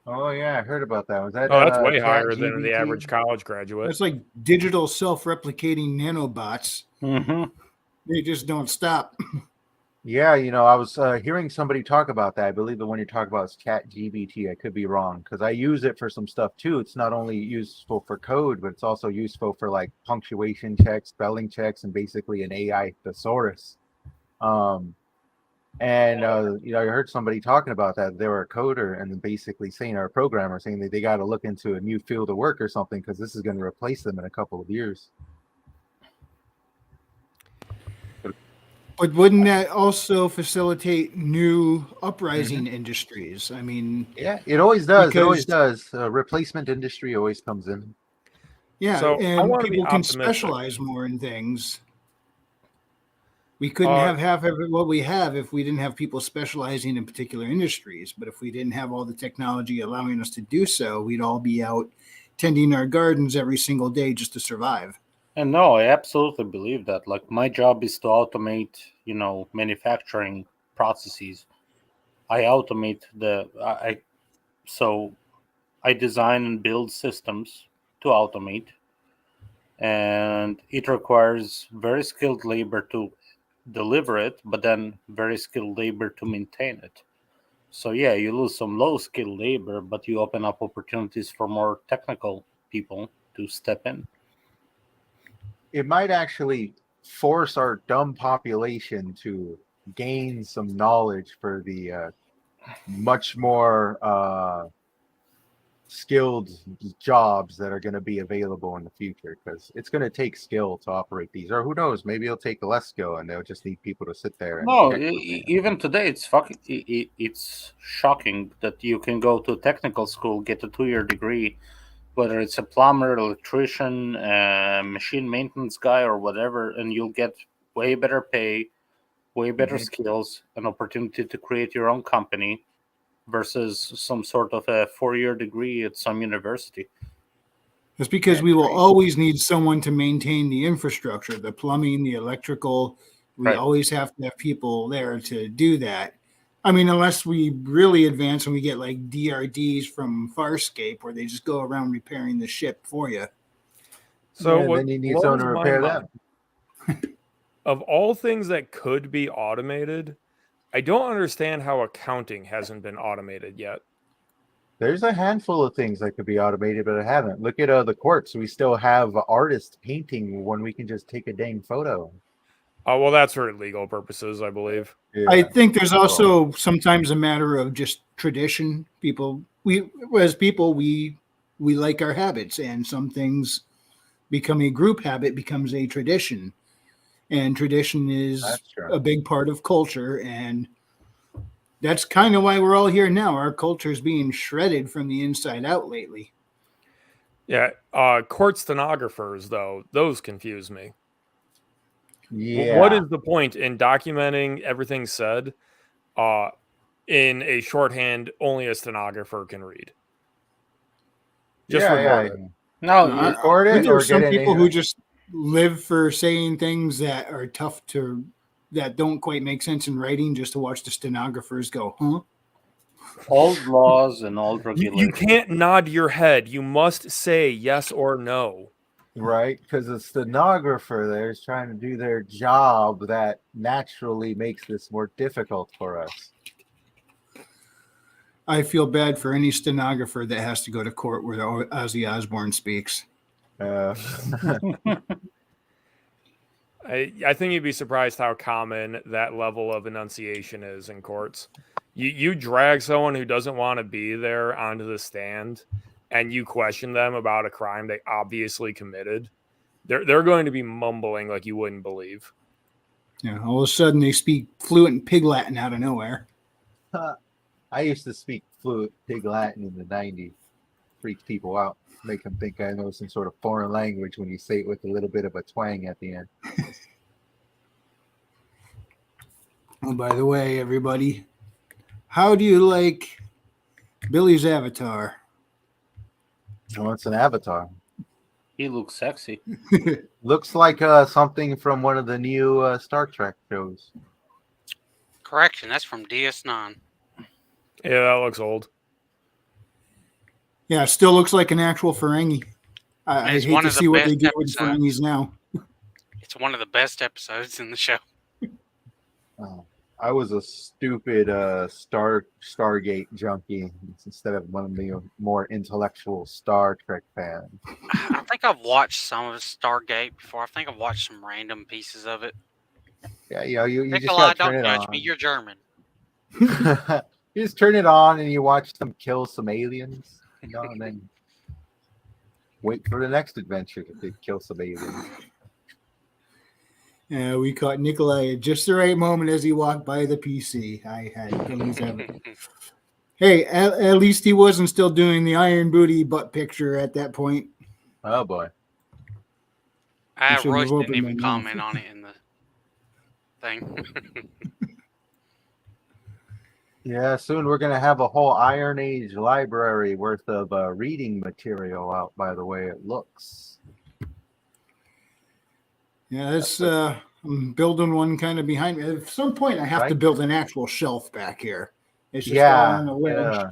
Oh yeah, I heard about that. Was that Oh, that's way Chat higher than the GBT? average college graduate. That's like digital self-replicating nanobots. Mm-hmm. They just don't stop. Yeah, I was hearing somebody talk about that. I believe the one you're talking about is Chat GBT. I could be wrong because I use it for some stuff too. It's not only useful for code, but it's also useful for like punctuation checks, spelling checks, and basically an AI thesaurus. And I heard somebody talking about that. They were a coder and then basically saying, or a programmer saying that they got to look into a new field of work or something because this is going to replace them in a couple of years. But wouldn't that also facilitate new uprising industries? I mean, Yeah, it always does. It always Because- does. Replacement industry always comes in. yeah, So, I and wanna be people can optimistic. specialize more in things. We couldn't Uh, have half of what we have if we didn't have people specializing in particular industries. But if we didn't have all the technology allowing us to do so, we'd all be out tending our gardens every single day just to survive. And no, I absolutely believe that. Like my job is to automate, manufacturing processes. I automate so I design and build systems to automate, and it requires very skilled labor to deliver it, but then very skilled labor to maintain it. So yeah, you lose some low skilled labor, but you open up opportunities for more technical people to step in. It might actually force our dumb population to gain some knowledge for the much more skilled jobs that are going to be available in the future because it's going to take skill to operate these, or who knows, maybe it'll take less skill and they'll just need people to sit there and No, check something. even today it's shocking that you can go to technical school, get a 2-year degree, whether it's a plumber, electrician, machine maintenance guy, or whatever, and you'll get way better pay, way better skills, an opportunity to create your own company versus some sort of a 4-year degree at some university. That's because Yeah, we will crazy. always need someone to maintain the infrastructure, the plumbing, the electrical. We Right. always have to have people there to do that. I mean, unless we really advance and we get like DRDs from Farscape where they just go around repairing the ship for you. So Yeah, what then you need blows someone to my repair mind- them. Of all things that could be automated, I don't understand how accounting hasn't been automated yet. There's a handful of things that could be automated, but I haven't. Look at the courts. We still have artists painting when we can just take a dang photo. Well, that's for legal purposes, I believe. Yeah. I think there's also sometimes a matter of just tradition. We like our habits, and some things become a group habit, becomes a tradition, and tradition is That's true. a big part of culture, and that's kind of why we're all here now. Our culture is being shredded from the inside out lately. Yeah, court stenographers, though, those confuse me. Yeah. What is the point in documenting everything said in a shorthand only a stenographer can read? Just record it. No, I- record But it there or are some get people an who just live for saying things that are tough to, that don't quite make sense in writing, just to watch the stenographers go, huh? old laws and old You regulations. can't nod your head. You must say yes or no. right? Because the stenographer there is trying to do their job that naturally makes this more difficult for us. I feel bad for any stenographer that has to go to court where Ozzy Osbourne speaks. Uh, I think you'd be surprised how common that level of enunciation is in courts. You drag someone who doesn't want to be there onto the stand, and you question them about a crime they obviously committed. They're going to be mumbling like you wouldn't believe. Yeah, all of a sudden they speak fluent Pig Latin out of nowhere. I used to speak fluent Pig Latin in the 90s. Freaks people out. Make them think I know some sort of foreign language when you say it with a little bit of a twang at the end. Oh, by the way, everybody, how do you like Billy's avatar? Oh, it's an avatar. He looks sexy. Looks like something from one of the new Star Trek shows. Correction, that's from DS9. Yeah, that looks old. Yeah, still looks like an actual Ferengi. I It's hate one to of the see what they best do with episodes. Ferengis now. It's one of the best episodes in the show. Oh, I was a stupid Stargate junkie instead of one of the more intellectual Star Trek fans. I think I've watched some of Stargate before. I think I've watched some random pieces of it. Yeah, you just Nikolai, gotta turn don't it judge on. me. You're German. You just turn it on and you watch them kill some aliens, and then wait for the next adventure to kill some aliens. Yeah, we caught Nikolai at just the right moment as he walked by the PC. I had Billy's avatar. Hey, at least he wasn't still doing the Iron Booty butt picture at that point. Oh boy. shouldn't Royce have didn't opened even my comment mouth. on it in the thing. Yeah, soon we're gonna have a whole Iron Age library worth of reading material out. By the way, it looks. Yeah, that's I'm building one kind of behind me. At some point, I have to Right. build an actual shelf back here. It's just all Yeah, on a ledge. yeah.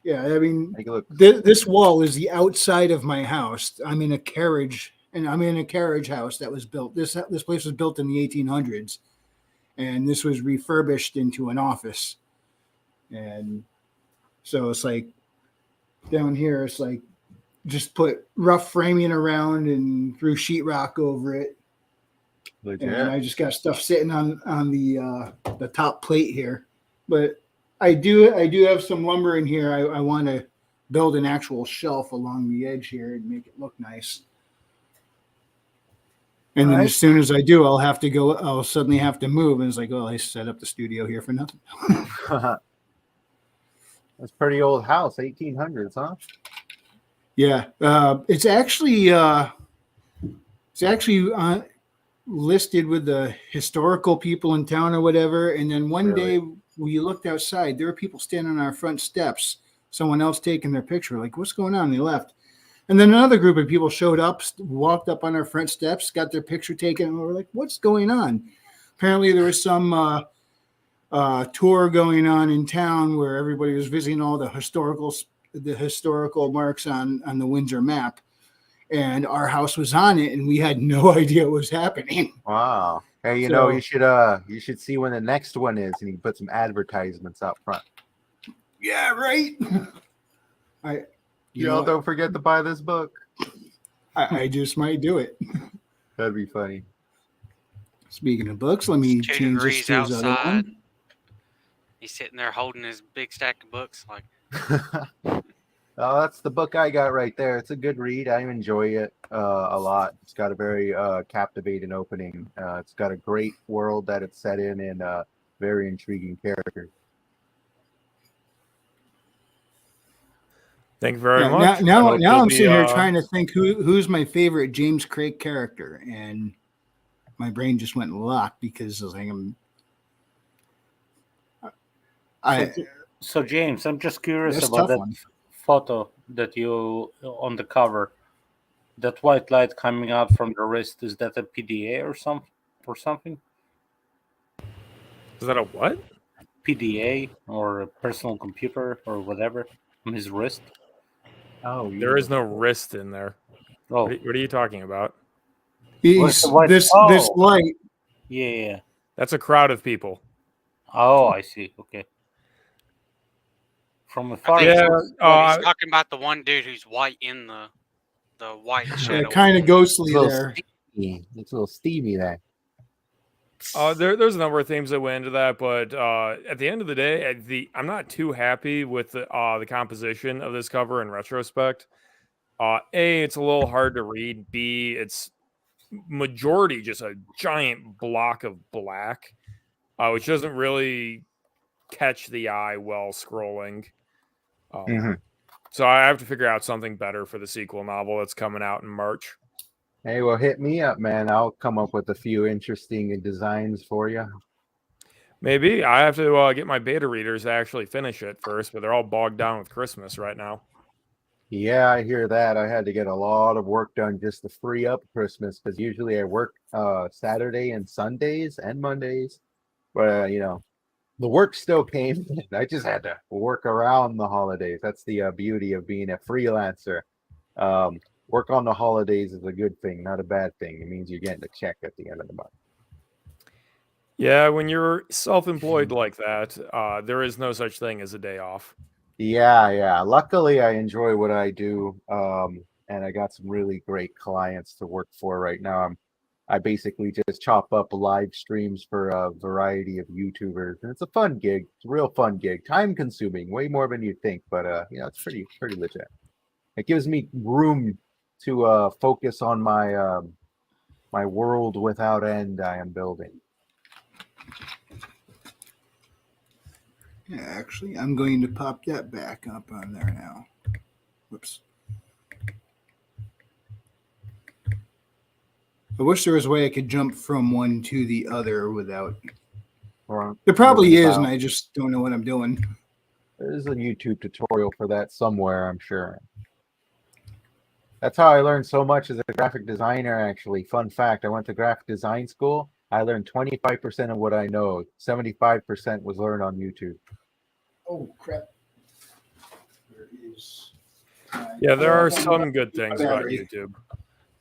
Yeah, I mean, Make it look. this wall is the outside of my house. I'm in a carriage, and I'm in a carriage house that was built. This place was built in the 1800s, and this was refurbished into an office. And so it's like down here, it's like just put rough framing around and threw sheetrock over it. Legit. And I just got stuff sitting on the top plate here. But I do have some lumber in here. I want to build an actual shelf along the edge here and make it look nice. And then Alright. as soon as I do, I'll suddenly have to move. And it's like, oh, I set up the studio here for nothing. That's pretty old house, 1800s, huh? Yeah. It's actually listed with the historical people in town or whatever. And then one Really? day we looked outside, there were people standing on our front steps, someone else taking their picture. Like, what's going on? And they left. And then another group of people showed up, walked up on our front steps, got their picture taken. And we were like, what's going on? Apparently there was some tour going on in town where everybody was visiting all the historical marks on the Windsor map. And our house was on it, and we had no idea what was happening. Wow. Hey, you So- know, you should see when the next one is, and you can put some advertisements out front. Yeah, right. You know what? Don't forget to buy this book. I just might do it. That'd be funny. Speaking of books, let me It's 2 change this degrees to his other outside. one. He's sitting there holding his big stack of books. Like, Oh, that's the book I got right there. It's a good read. I enjoy it a lot. It's got a very captivating opening. It's got a great world that it's set in and very intriguing characters. Thank you very Yeah, much. now I hope you'll I'm be, sitting here trying to think who's my favorite James Craig character, and my brain just went locked because I was like, So James, I'm just curious that's a about tough that one. photo that you on the cover. That white light coming out from the wrist, is that a PDA or something? Is that a what? PDA or a personal computer or whatever on his wrist? Oh, There is no wrist in there. Oh, What are you talking about? He's, the white- this oh. light. yeah. That's a crowd of people. Oh, I see. Okay. From I afar. think Yeah, he's talking about the one dude who's white in the the white shadow. Kind of ghostly It's a little there. steamy. It's a little steamy there. There's a number of themes that went into that, but at the end of the day, I'm not too happy with the composition of this cover in retrospect. A, it's a little hard to read. B, it's majority just a giant block of black, which doesn't really catch the eye while scrolling. Mhm. So I have to figure out something better for the sequel novel that's coming out in March. Hey, well, hit me up, man. I'll come up with a few interesting designs for you. Maybe I have to get my beta readers to actually finish it first, but they're all bogged down with Christmas right now. Yeah, I hear that. I had to get a lot of work done just to free up Christmas because usually I work Saturday and Sundays and Mondays. But the work still came. I just had to work around the holidays. That's the beauty of being a freelancer. Work on the holidays is a good thing, not a bad thing. It means you're getting a check at the end of the month. Yeah, when you're self-employed like that, there is no such thing as a day off. Yeah. Luckily, I enjoy what I do, and I got some really great clients to work for right now. I basically just chop up live streams for a variety of YouTubers, and it's a fun gig. It's a real fun gig. Time consuming, way more than you think, but it's pretty legit. It gives me room to focus on my my world without end I am building. Yeah, actually, I'm going to pop that back up on there now. Whoops. I wish there was a way I could jump from one to the other without. Or There probably moving is, about. and I just don't know what I'm doing. There's a YouTube tutorial for that somewhere, I'm sure. That's how I learned so much as a graphic designer, actually. Fun fact, I went to graphic design school. I learned 25% of what I know. 75% was learned on YouTube. Oh, crap. There is. Yeah, there are some good things about Battery. YouTube.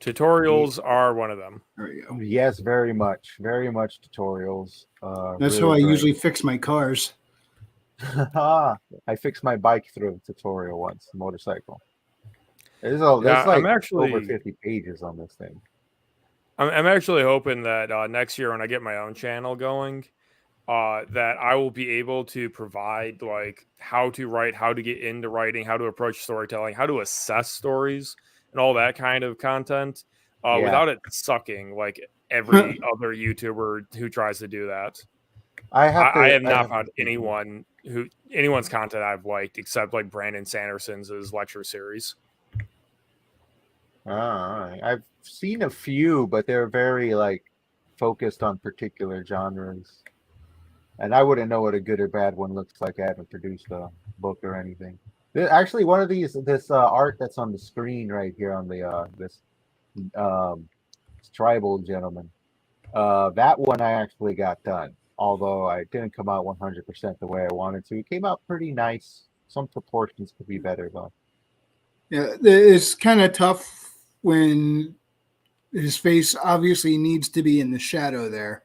Tutorials are one of them. There we go. Yes, very much tutorials. That's really how I great. usually fix my cars. I fixed my bike through a tutorial once, a motorcycle. There's Yeah, like I'm actually over 50 pages on this thing. I'm actually hoping that next year when I get my own channel going, that I will be able to provide like how to write, how to get into writing, how to approach storytelling, how to assess stories, and all that kind of content Yeah. without it sucking like every other YouTuber who tries to do that. I have not found anyone's content I've liked except like Brandon Sanderson's lecture series. I've seen a few, but they're very like focused on particular genres. And I wouldn't know what a good or bad one looks like. I haven't produced a book or anything. Actually, one of this art that's on the screen right here on the this tribal gentleman, that one I actually got done. Although I didn't come out 100% the way I wanted to. It came out pretty nice. Some proportions could be better though. Yeah, it's kind of tough when his face obviously needs to be in the shadow there.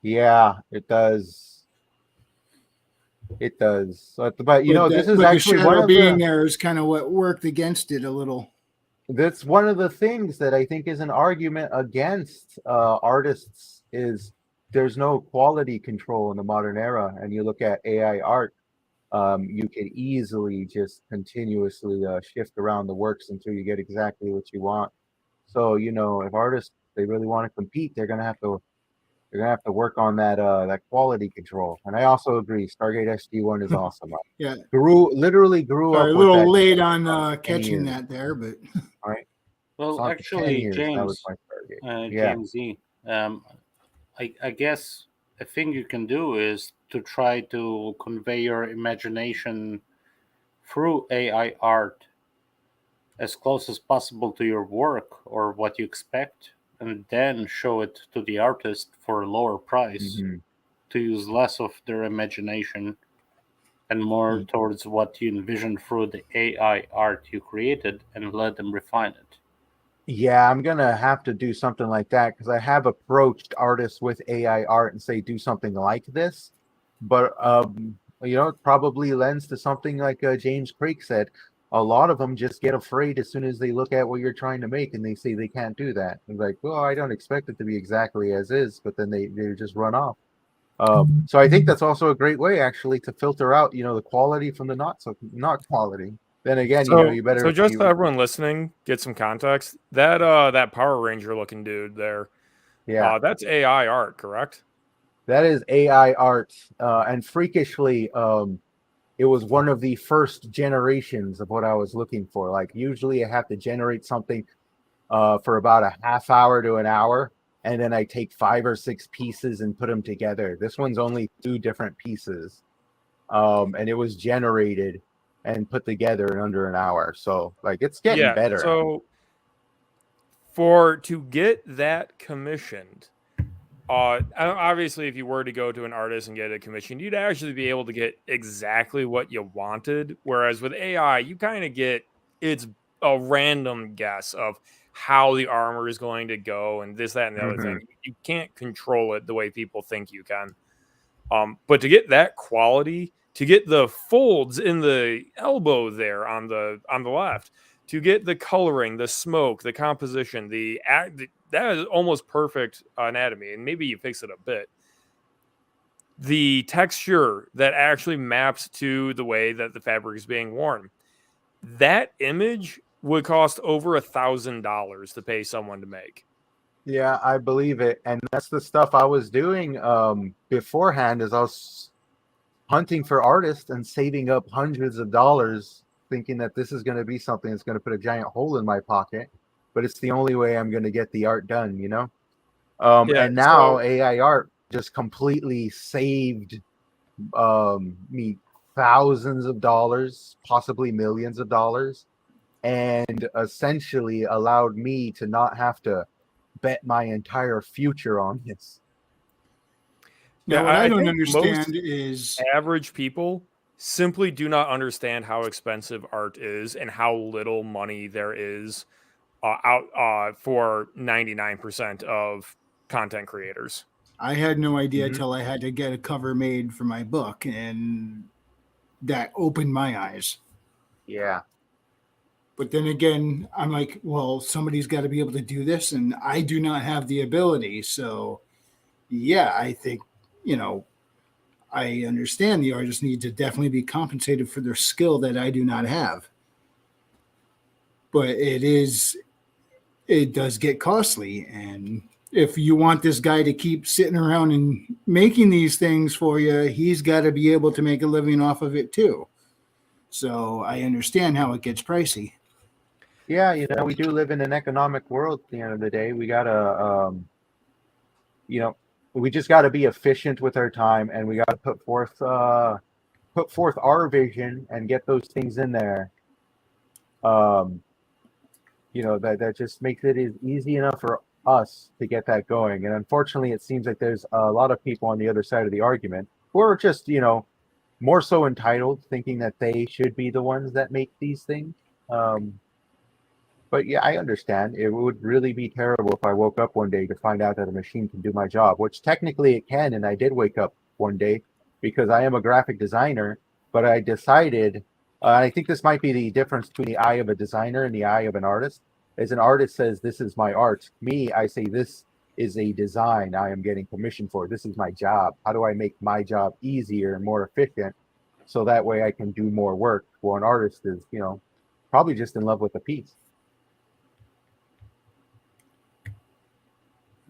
Yeah, it does. It does. But you know, this is the actually shadow one of being the. there is kind of what worked against it a little. That's one of the things that I think is an argument against artists is there's no quality control in the modern era. And you look at AI art, you can easily just continuously shift around the works until you get exactly what you want. So, you know, if artists, they really want to compete, they're gonna have to work on that quality control. And I also agree, Stargate SG-1 is awesome. Yeah, Literally grew up a with little that late game on for 10 catching years. that there, but All right. Well, So for 10 actually, years, that James, was my Stargate. James Z, I guess a thing you can do is to try to convey your imagination through AI art as close as possible to your work or what you expect, and then show it to the artist for a lower price Mhm. to use less of their imagination and more towards what you envision through the AI art you created and let them refine it. Yeah, I'm gonna have to do something like that because I have approached artists with AI art and say do something like this, but you know, it probably lends to something like James Creek said. a lot of them just get afraid as soon as they look at what you're trying to make, and they say they can't do that. And like, well, I don't expect it to be exactly as is, but then they just run off. So I think that's also a great way, actually, to filter out, the quality from the not quality. Then again, you better. So just so everyone listening get some context, that Power Ranger looking dude there, Yeah, that's AI art, correct? that is AI art, and freakishly, it was one of the first generations of what I was looking for. Like usually, I have to generate something for about a half hour to an hour, and then I take 5 or 6 pieces and put them together. This one's only 2 different pieces, and it was generated and put together in under an hour. So like it's getting better. So to get that commissioned, obviously, if you were to go to an artist and get it commissioned, you'd actually be able to get exactly what you wanted. Whereas with AI, you kind of get it's a random guess of how the armor is going to go and this, that, and the other thing. You can't control it the way people think you can. But to get that quality, to get the folds in the elbow there on the left, to get the coloring, the smoke, the composition, that is almost perfect anatomy, and maybe you fix it a bit. The texture that actually maps to the way that the fabric is being worn. That image would cost over $1,000 to pay someone to make. Yeah, I believe it. And that's the stuff I was doing beforehand, as I was hunting for artists and saving up hundreds of dollars, thinking that this is going to be something that's going to put a giant hole in my pocket. But it's the only way I'm going to get the art done, and now AI art just completely saved me thousands of dollars, possibly millions of dollars, and essentially allowed me to not have to bet my entire future on this. Now, what I don't think understand is average people simply do not understand how expensive art is and how little money there is out for 99% of content creators. I had no idea until I had to get a cover made for my book, and that opened my eyes. Yeah. But then again, I'm like, well, somebody's got to be able to do this, and I do not have the ability. So, yeah, I think, I understand the artists need to definitely be compensated for their skill that I do not have. But it does get costly. And if you want this guy to keep sitting around and making these things for you, he's got to be able to make a living off of it too. So I understand how it gets pricey. Yeah, we do live in an economic world at the end of the day. We gotta, we just gotta be efficient with our time, and we gotta put forth our vision and get those things in there. That just makes it easy enough for us to get that going. And unfortunately, it seems like there's a lot of people on the other side of the argument who are just, more so entitled, thinking that they should be the ones that make these things. But yeah, I understand. It would really be terrible if I woke up one day to find out that a machine can do my job, which technically it can. And I did wake up one day because I am a graphic designer, but I decided, I think this might be the difference between the eye of a designer and the eye of an artist. As an artist says, this is my art. Me, I say, this is a design I am getting permission for. This is my job. How do I make my job easier and more efficient so that way I can do more work? Well, an artist is, probably just in love with the piece.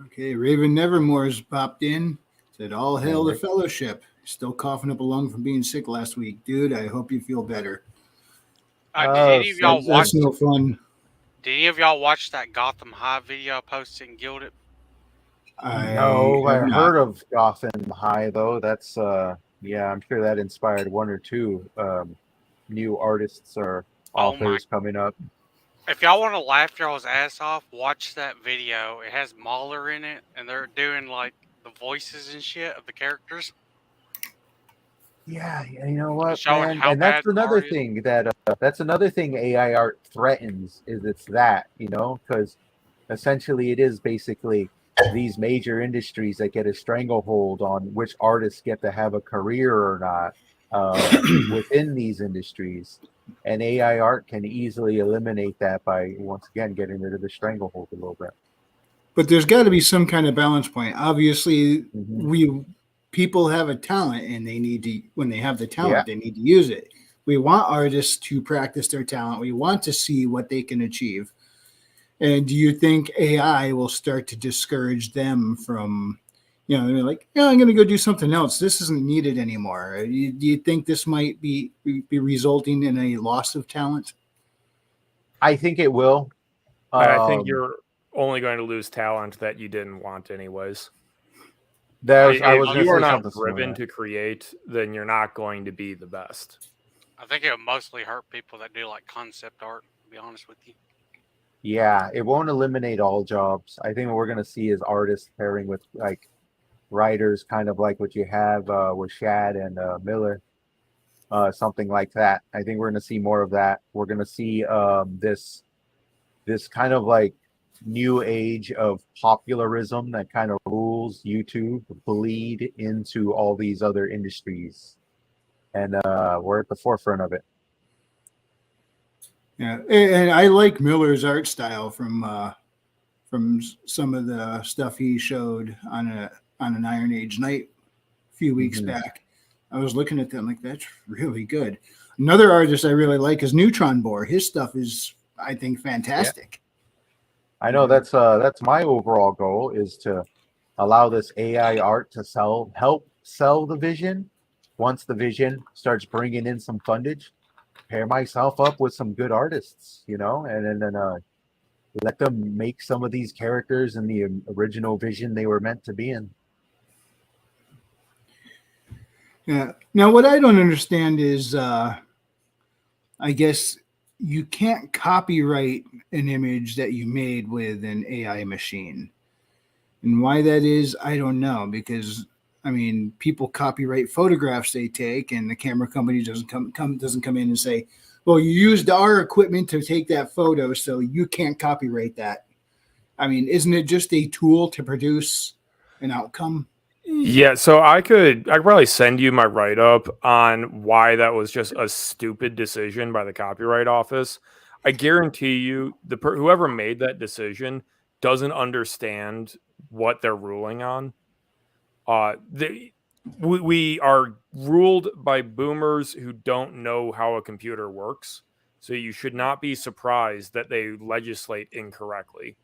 Okay, Raven Nevermore's popped in. Said, all hail the fellowship. Still coughing up a lung from being sick last week. Dude, I hope you feel better. Did any of y'all watch? That's no fun. Did any of y'all watch that Gotham High video I posted in Gilded? I heard of Gotham High, though. That's, I'm sure that inspired 1 or 2 new artists or authors coming up. If y'all want to laugh y'all's ass off, watch that video. It has Mahler in it, and they're doing like the voices and shit of the characters. Yeah, you know what, showing man? And that's another thing that's another thing AI art threatens is it's that, because essentially it is basically these major industries that get a stranglehold on which artists get to have a career or not within these industries. And AI art can easily eliminate that by once again getting rid of the stranglehold a little bit. But there's got to be some kind of balance point. Obviously, Mhm. we people have a talent, and they need to when they have the talent, Yeah. they need to use it. We want artists to practice their talent. We want to see what they can achieve. And do you think AI will start to discourage them from, they're like, yeah, I'm going to go do something else. This isn't needed anymore. Do you think this might be resulting in a loss of talent? I think it will. I think Um, you're only going to lose talent that you didn't want anyways. there's. I If was going you to are say not something similar. driven to create, then you're not going to be the best. I think it would mostly hurt people that do like concept art. To be honest with you. Yeah, it won't eliminate all jobs. I think what we're going to see is artists pairing with like writers, kind of like what you have with Shad and Miller, something like that. I think we're going to see more of that. We're going to see this kind of like new age of popularism that kind of rules YouTube bleed into all these other industries, and we're at the forefront of it. Yeah, and I like Miller's art style from some of the stuff he showed on an Iron Age night a few weeks Mhm. back. I was looking at them like that's really good. Another artist I really like is Neutron Bore. His stuff is, I think, fantastic. I know that's my overall goal is to allow this AI art to help sell the vision. Once the vision starts bringing in some fundage, pair myself up with some good artists, and then let them make some of these characters in the original vision they were meant to be in. Yeah. Now, what I don't understand is, I guess you can't copyright an image that you made with an AI machine. And why that is, I don't know, because I mean, people copyright photographs they take, and the camera company doesn't come in and say, "Well, you used our equipment to take that photo, so you can't copyright that." I mean, isn't it just a tool to produce an outcome? Yeah, so I could probably send you my write up on why that was just a stupid decision by the Copyright Office. I guarantee you, whoever made that decision doesn't understand what they're ruling on. We are ruled by boomers who don't know how a computer works, so you should not be surprised that they legislate incorrectly.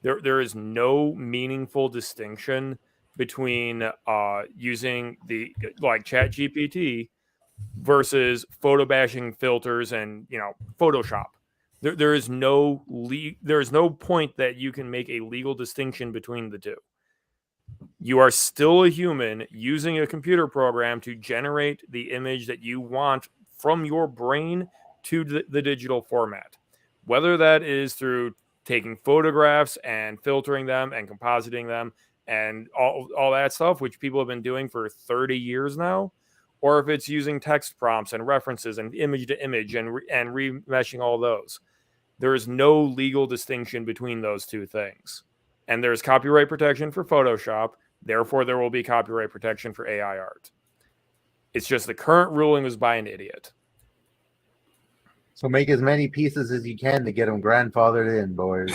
There is no meaningful distinction between using the like Chat GPT versus photo bashing filters and Photoshop. There is no point that you can make a legal distinction between the two. You are still a human using a computer program to generate the image that you want from your brain to the digital format. Whether that is through taking photographs and filtering them and compositing them and all that stuff, which people have been doing for 30 years now, or if it's using text prompts and references and image to image and remeshing all those. There is no legal distinction between those two things. And there's copyright protection for Photoshop. Therefore, there will be copyright protection for AI art. It's just the current ruling was by an idiot. So make as many pieces as you can to get them grandfathered in, boys.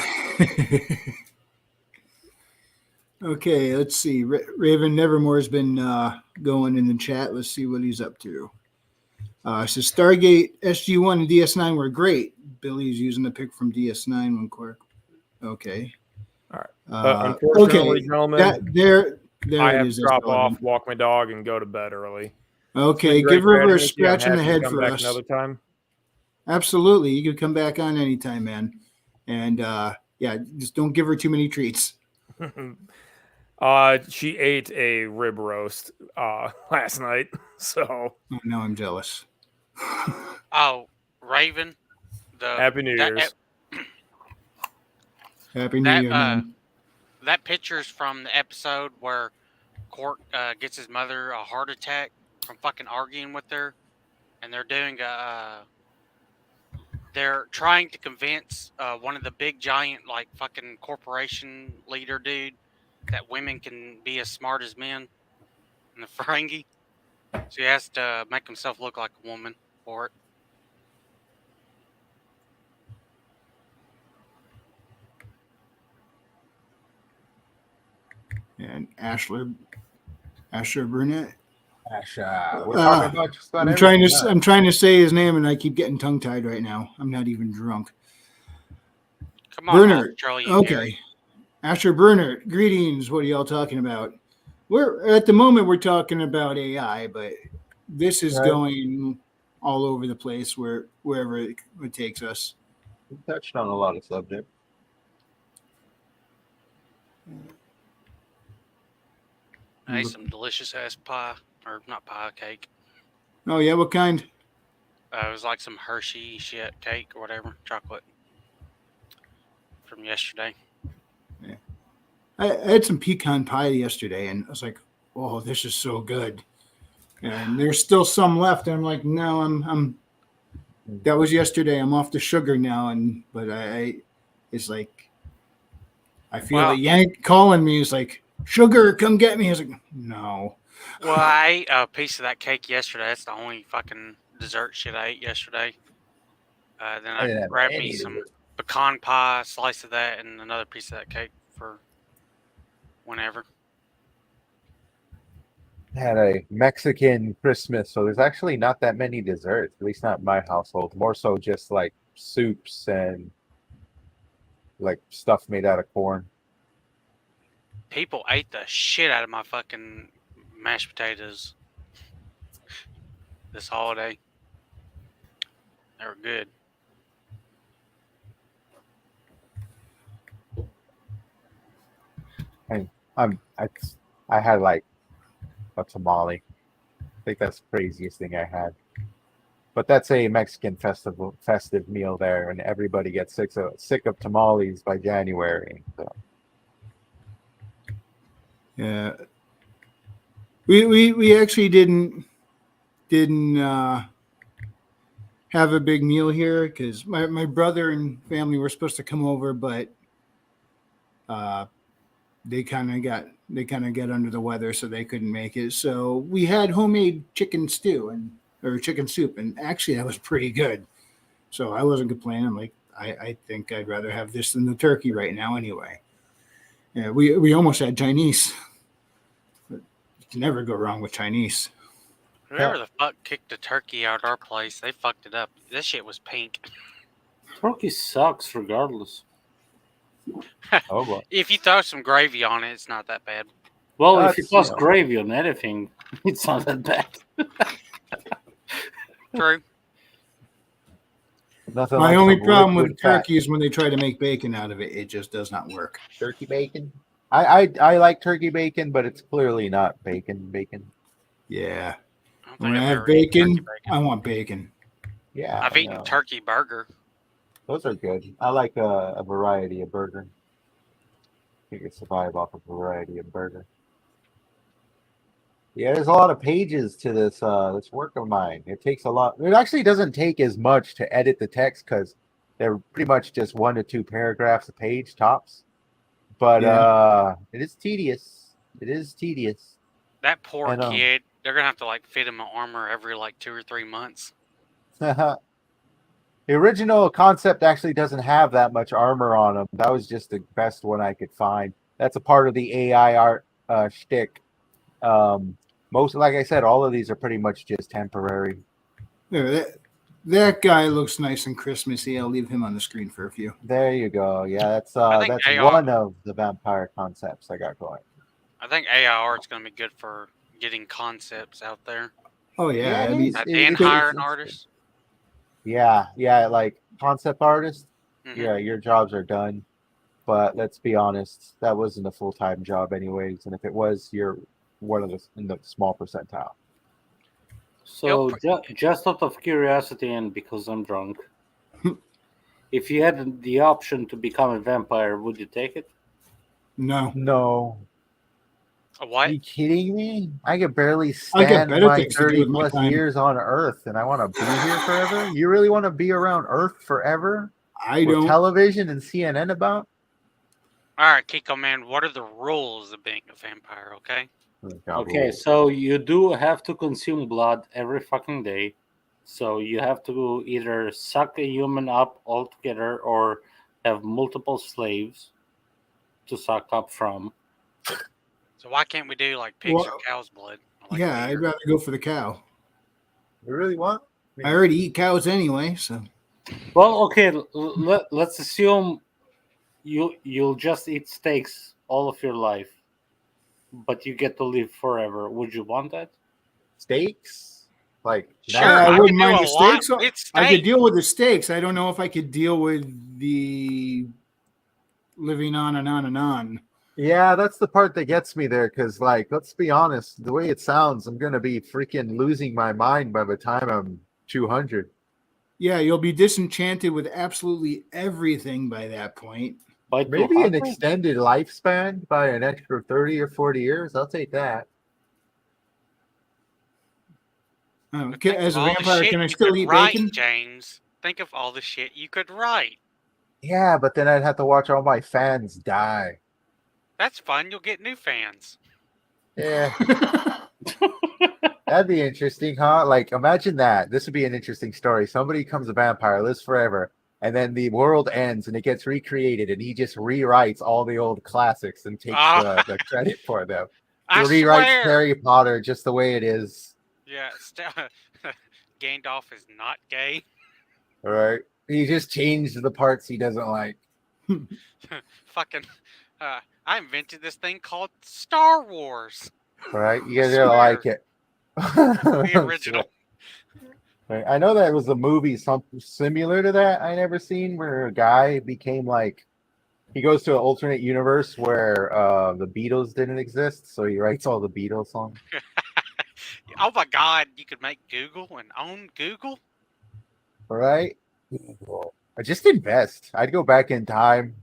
Okay, let's see. Raven Nevermore's been going in the chat. Let's see what he's up to. So Stargate SG1 and DS9 were great. Billy's using the pic from DS9 one quarter. Okay. All right. Unfortunately, gentlemen, there I it have is. to drop off, walk my dog, and go to bed early. Okay, give River a scratch in the head for us. Another time. Absolutely, you can come back on anytime, man. And yeah, just don't give her too many treats. She ate a rib roast last night, so now I'm jealous. Oh, Raven. Happy New Year's. Happy New Year, man. That picture's from the episode where Court gets his mother a heart attack from fucking arguing with her, and they're doing they're trying to convince one of the big giant like fucking corporation leader dude that women can be as smart as men in the Ferengi. So he has to make himself look like a woman for it. and Ashler Burnett. We're talking about just about I'm trying everything, to I'm trying to say his name, and I keep getting tongue tied right now. I'm not even drunk. Come on, Bernard. Australian Gary. Okay, Asher Bernard. Greetings. What are y'all talking about? We're at the moment we're talking about AI, but this is Right. going all over the place wherever it takes us. We touched on a lot of subjects. I ate some delicious ass pie, or not pie, cake. Oh yeah, what kind? It was like some Hershey shit cake or whatever, chocolate from yesterday. I had some pecan pie yesterday, and I was like, "Oh, this is so good." And there's still some left. And I'm like, "No, I'm." That was yesterday. I'm off the sugar now, but it's like, I feel Well- a yank calling me. It's like, "Sugar, come get me." I was like, "No." Well, I ate a piece of that cake yesterday. That's the only fucking dessert shit I ate yesterday. Then I didn't I have grabbed any me some dessert. pecan pie, slice of that, and another piece of that cake for whenever. Had a Mexican Christmas, so there's actually not that many desserts, at least not in my household. More so just like soups and like stuff made out of corn. People ate the shit out of my fucking mashed potatoes this holiday. They were good. I had like a tamale. I think that's the craziest thing I had. But that's a Mexican festive meal there, and everybody gets sick of tamales by January. So. Yeah, we actually didn't have a big meal here because my brother and family were supposed to come over, but they kind of got under the weather, so they couldn't make it. So we had homemade chicken stew or chicken soup, and actually that was pretty good. So I wasn't complaining. I'm like, I think I'd rather have this than the turkey right now anyway. Yeah, we almost had Chinese. But you can never go wrong with Chinese. Whoever the fuck kicked the turkey out our place, they fucked it up. This shit was pink. Turkey sucks regardless. Oh boy. If you throw some gravy on it, it's not that bad. Well, if you That's, toss you know. gravy on anything, it's not that bad. True. Nothing My like only some problem with liquid fat. turkey is when they try to make bacon out of it. It just does not work. Turkey bacon. I like turkey bacon, but it's clearly not bacon. Yeah. I don't When think I I've have ever eaten bacon, I want bacon. Yeah, I've eaten turkey burger. those are good. I like a variety of burger. You could survive off a variety of burger. Yeah, there's a lot of pages to this this work of mine. It takes a lot. It actually doesn't take as much to edit the text because they're pretty much just 1 to 2 paragraphs a page tops. But it is tedious. It is tedious. That poor I know. kid. They're gonna have to like fit him an armor every like 2 or 3 months. The original concept actually doesn't have that much armor on him. That was just the best one I could find. That's a part of the AI art shtick. Most, like I said, all of these are pretty much just temporary. There, that guy looks nice and Christmassy. I'll leave him on the screen for a few. There you go. Yeah, that's think that's AI one of the vampire concepts I got going. I think AI art's gonna be good for getting concepts out there. Oh yeah, it I mean, is. And hire an artist. Yeah, like concept artist. Mhm. Yeah, your jobs are done. But let's be honest, that wasn't a full-time job anyways. And if it was, you're one of the in the small percentile. So, just out of curiosity and because I'm drunk, if you had the option to become a vampire, would you take it? no. No. A Are what? you kidding me? I could barely I got stand better my things to do 30 with my plus time. years on Earth, and I want to be here forever. You really want to be around Earth forever? I With don't. television and CNN about? All right, Kiko man. What are the rules of being a vampire? Okay. Okay, so you do have to consume blood every fucking day. So you have to either suck a human up altogether or have multiple slaves to suck up from. So why can't we do like pigs or Well, cow's blood? Like yeah, deer? I'd rather go for the cow. You really want? I already eat cows anyway, so Well, okay. Let's assume you'll just eat steaks all of your life, but you get to live forever. Would you want that? Steaks? Like Sure, yeah, I I could wouldn't do mind a the steaks. lot with I could steak. deal with the steaks. I don't know if I could deal with the living on and on and on. Yeah, that's the part that gets me there. Because, like, let's be honest, the way it sounds, I'm gonna be freaking losing my mind by the time I'm 200. Yeah, you'll be disenchanted with absolutely everything by that point. By Maybe an 200? extended lifespan by an extra 30 or 40 years. I'll take that. But think As of a all the vampire, shit can I you still could eat write, bacon? James. Think of all the shit you could write. Yeah, but then I'd have to watch all my fans die. That's fun. You'll get new fans. Yeah, that'd be interesting, huh? Like, imagine that. This would be an interesting story. Somebody becomes a vampire, lives forever, and then the world ends and it gets recreated, and he just rewrites all the old classics and takes Ah. the credit for them. He I rewrites swear. Harry Potter just the way it is. Yeah, Gandalf is not gay. All right. He just changed the parts he doesn't like. Fucking. I invented this thing called Star Wars. All right. You guys Swear. gonna like it. The original. Right. I know that was a movie something similar to that I never seen where a guy became like he goes to an alternate universe where the Beatles didn't exist, so he writes all the Beatles songs. Oh my God! You could make Google and own Google. All right. I just invest. I'd go back in time.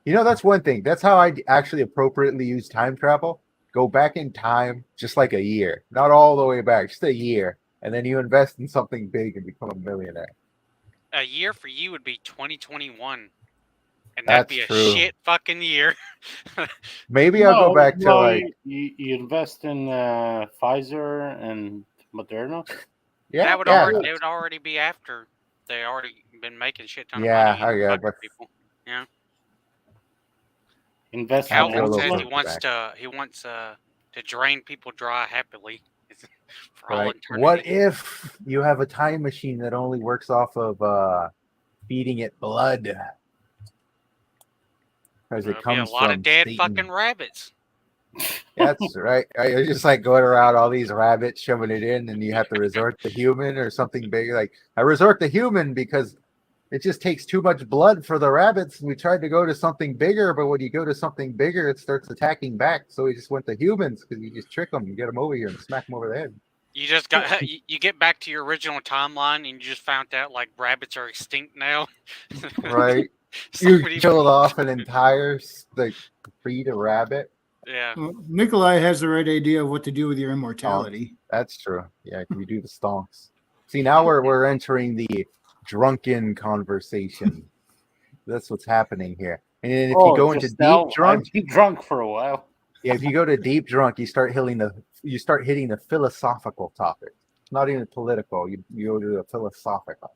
You know, that's one thing. That's how I actually appropriately use time travel. Go back in time just like a year, not all the way back, just a year. And then you invest in something big and become a millionaire. A year for you would be 2021, and That's that'd be a true. shit fucking year. Maybe I'll go back to no, like, you invest in Pfizer and Moderna. yeah, that would yeah, already they would already be after they already been making shit ton of Yeah, money. and yeah, fucking but- people. Invest in I'll go a Calvin little says further he wants to drain people dry happily for all right. eternity. What if you have a time machine that only works off of feeding it blood? Because There'll it be a comes lot from of dead Satan. fucking rabbits. That's right. I just like going around all these rabbits, shoving it in, and you have to resort to human or something bigger. Like I resort to human because it just takes too much blood for the rabbits. We tried to go to something bigger, but when you go to something bigger, it starts attacking back. So we just went to humans because you just trick them, you get them over here and smack them over the head. You just got you get back to your original timeline and you just found out like rabbits are extinct now. Right? Somebody- You killed off an entire like breed of rabbit. Yeah. Well, Nikolai has the right idea of what to do with your immortality. That's true. Yeah, we do the stonks. See, now we're entering the drunken conversation. That's what's happening here. And then if you go into just now, deep drunk, I've been drunk for a while. yeah, if you go to deep drunk, you start hitting the philosophical topic. Not even political. You go to the philosophical.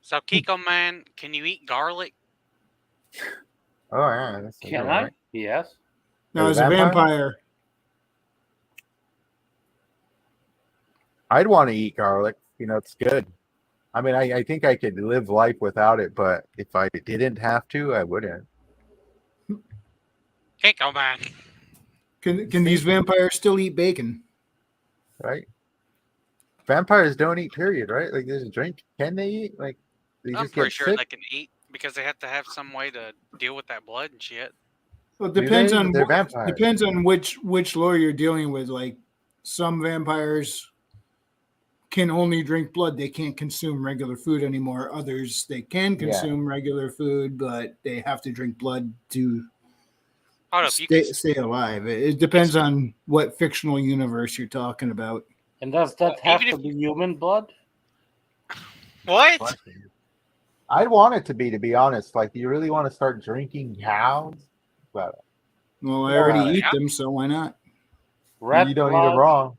So Kiko man, can you eat garlic? Oh yeah, that's Can all I? right. Yes. Now, As as a a vampire? vampire, I'd want to eat garlic. You know, it's good. I mean, I think I could live life without it, but if I didn't have to, I wouldn't. Kiko man. can these vampires still eat bacon? Right? Vampires don't eat, period, right? Like there's a drink. Can they eat? Like they I'm just pretty get sure sick? they can eat because they have to have some way to deal with that blood and shit. Well, it Do depends they? on They're vampires. depends on which lore you're dealing with. Like some vampires can only drink blood; they can't consume regular food anymore. Others they can Yeah. consume regular food, but they have to drink blood to Hold up, you can stay alive. It depends on what fictional universe you're talking about. And does that have Even to be human blood? what? I'd want it to be honest. Like, do you really want to start drinking cows? But Well, I already Yeah. eat them, so why not? Rat you don't eat blood? it wrong.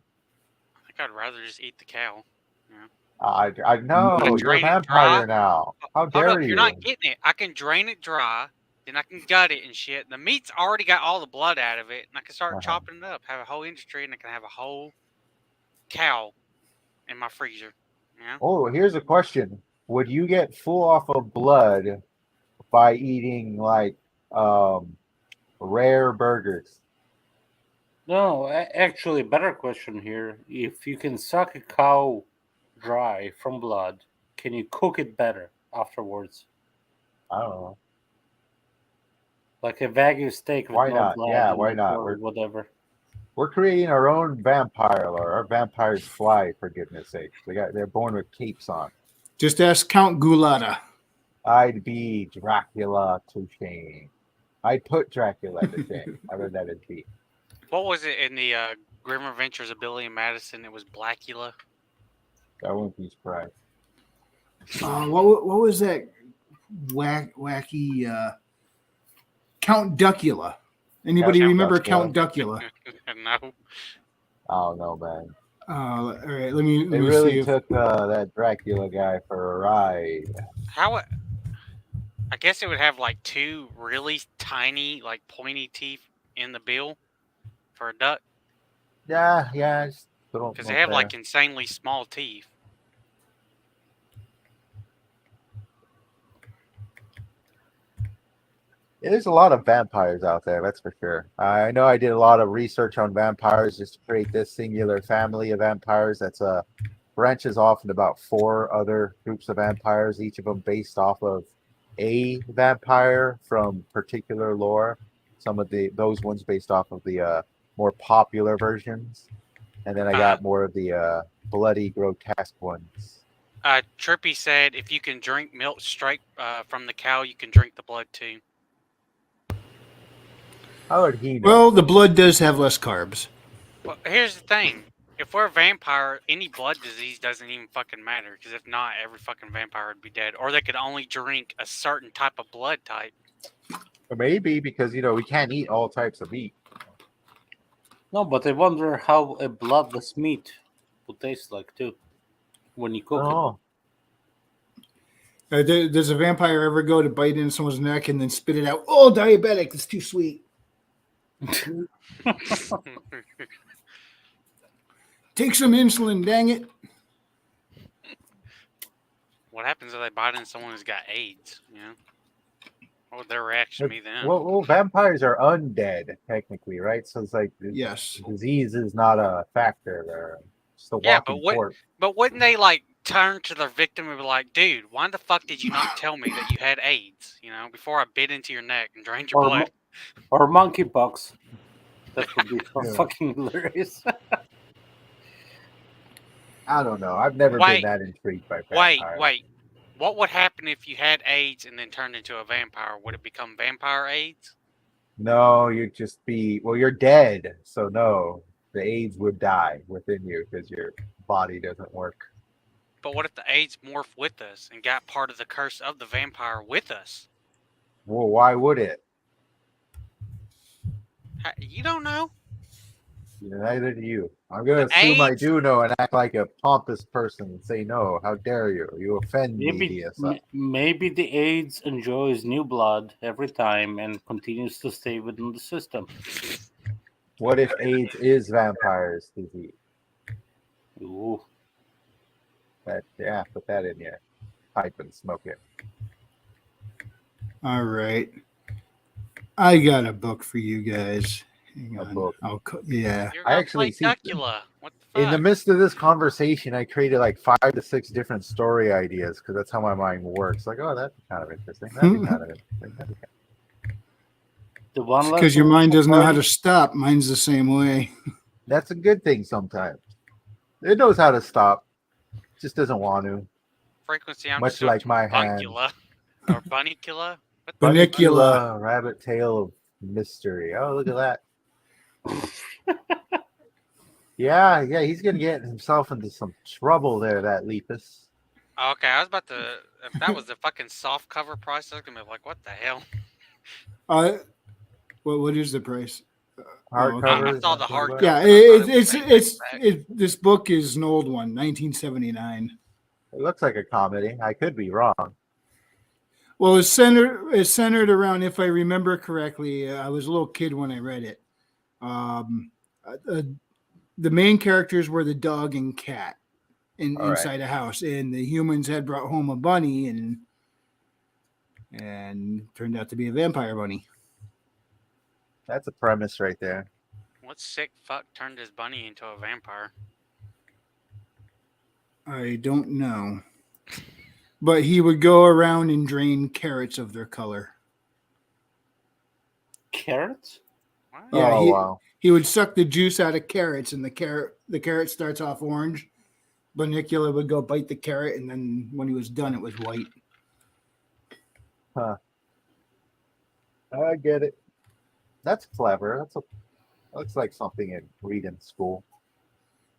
I think I'd rather just eat the cow. I know Gotta you're a drain it vampire dry. now. How Hold dare up, you? you're not getting it. I can drain it dry, Then I can gut it and shit. The meat's already got all the blood out of it, and I can start Uh-huh. chopping it up. Have a whole industry, and I can have a whole cow in my freezer. You know? Oh, here's a question. Would you get full off of blood by eating like rare burgers? No, actually, better question here. If you can suck a cow dry from blood, can you cook it better afterwards? I don't know. Like a Wagyu steak with Why no not? blood Yeah, and why no not? pork, whatever. We're creating our own vampire lore. Our vampires fly, for goodness sake. They're born with capes on. Just ask Count Gulata. I'd be Dracula to shame. I'd put Dracula to shame. I read that in T. What was it in the Grim Adventures of Billy and Madison? It was Blackula. I wouldn't be surprised. What was that wacky Count Duckula? Anybody Count remember Duckula. Count Duckula? No. I don't know, man. All right, let me They see really if took that Dracula guy for a ride. I guess it would have like two really tiny, like pointy teeth in the bill for a duck, Yeah, just because they have like insanely small teeth. There's a lot of vampires out there, that's for sure. I know I did a lot of research on vampires just to create this singular family of vampires that's branches off into about 4 other groups of vampires, each of them based off of a vampire from particular lore. Some of those ones based off of the more popular versions, and then I got more of the bloody, grotesque ones. Trippy said if you can drink milk straight from the cow, you can drink the blood too. How would he know? well, the blood does have less carbs. Well, here's the thing. If we're a vampire, any blood disease doesn't even fucking matter. Because if not, every fucking vampire would be dead. Or they could only drink a certain type of blood type. Or maybe because we can't eat all types of meat. No, but I wonder how a bloodless meat would taste like too when you cook Oh, Does a vampire ever go to bite into someone's neck and then spit it out? Oh, diabetic! It's too sweet. Take some insulin, dang it! What happens if they bite into someone who's got AIDS? You know, what would their reaction be then? well, vampires are undead technically, right? So it's like Yes. disease is not a factor. They're just a Yeah, walking corpse. But wouldn't they like turn to their victim and be like, "Dude, why the fuck did you not tell me that you had AIDS? You know, before I bit into your neck and drained your blood." Or monkeypox. That would be Yeah. fucking hilarious. I don't know. I've never Wait. been that intrigued by vampires. Wait. What would happen if you had AIDS and then turned into a vampire? Would it become vampire AIDS? No, you'd just be you're dead. So no, the AIDS would die within you because your body doesn't work. But what if the AIDS morphed with us and got part of the curse of the vampire with us? Well, why would it? You don't know. Neither do you. I'm gonna The assume I AIDS- do know and act like a pompous person and say no. How dare you? You offend me, DSI. Maybe the AIDS enjoys new blood every time and continues to stay within the system. What if AIDS is vampires disease? Ooh. Put that in your pipe and smoke it. All right. I got a book for you guys. Hang A on. book. Yeah. You're I gonna actually play see- Duckula. What the fuck? In the midst of this conversation, I created like 5 to 6 different story ideas because that's how my mind works. Like, oh, that's kind of interesting. That'd be kind of interesting. That'd be The one Because your mind doesn't know how to stop. Mine's the same way. That's a good thing sometimes. It knows how to stop, just doesn't want to. Frequency. I'm Much just like my hand. Buncula or Bunnicula. What the Bunnicula. Rabbit tail of mystery. Oh, look at that. Yeah, he's gonna get himself into some trouble there, that Lepus. Okay, I was about to. If that was the fucking soft cover price, I was gonna be like, "What the hell?" What is the price? Hardcover. I saw the hardcover. Yeah, I thought it was it's this book is an old one, 1979. It looks like a comedy. I could be wrong. Well, it's centered around, if I remember correctly, I was a little kid when I read it. Um, the main characters were the dog and cat All right. inside a house, and the humans had brought home a bunny, and turned out to be a vampire bunny. That's a premise right there. What sick fuck turned his bunny into a vampire? I don't know, but he would go around and drain carrots of their color. Carrots? What? Yeah, oh, he- wow. He would suck the juice out of carrots, and the carrot starts off orange. Bunnicula would go bite the carrot, and then when he was done, it was white. I get it. That's clever. Looks like something you'd read in school.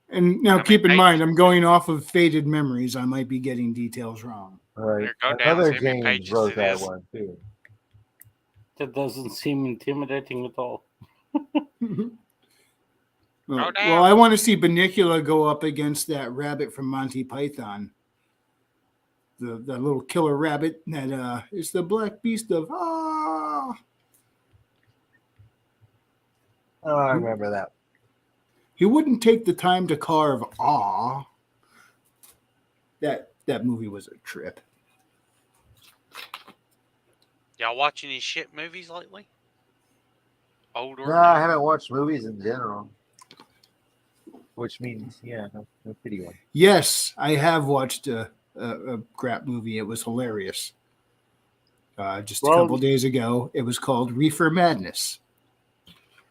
And now, How many keep in mind, pages I'm is going off of faded memories. I might be getting details wrong. All right. Here, go down, Another see how many James pages wrote it that is. one too. That doesn't seem intimidating at all. Well, down. I want to see Bunnicula go up against that rabbit from Monty Python. The little killer rabbit that is the black beast of Oh, I remember that. He wouldn't take the time to carve ah. That movie was a trip. Y'all watch any shit movies lately? Old or No, I haven't watched movies in general. Which means, yeah, no video. Yes, I have watched a crap movie. It was hilarious. Just a Well- couple days ago, it was called Reefer Madness.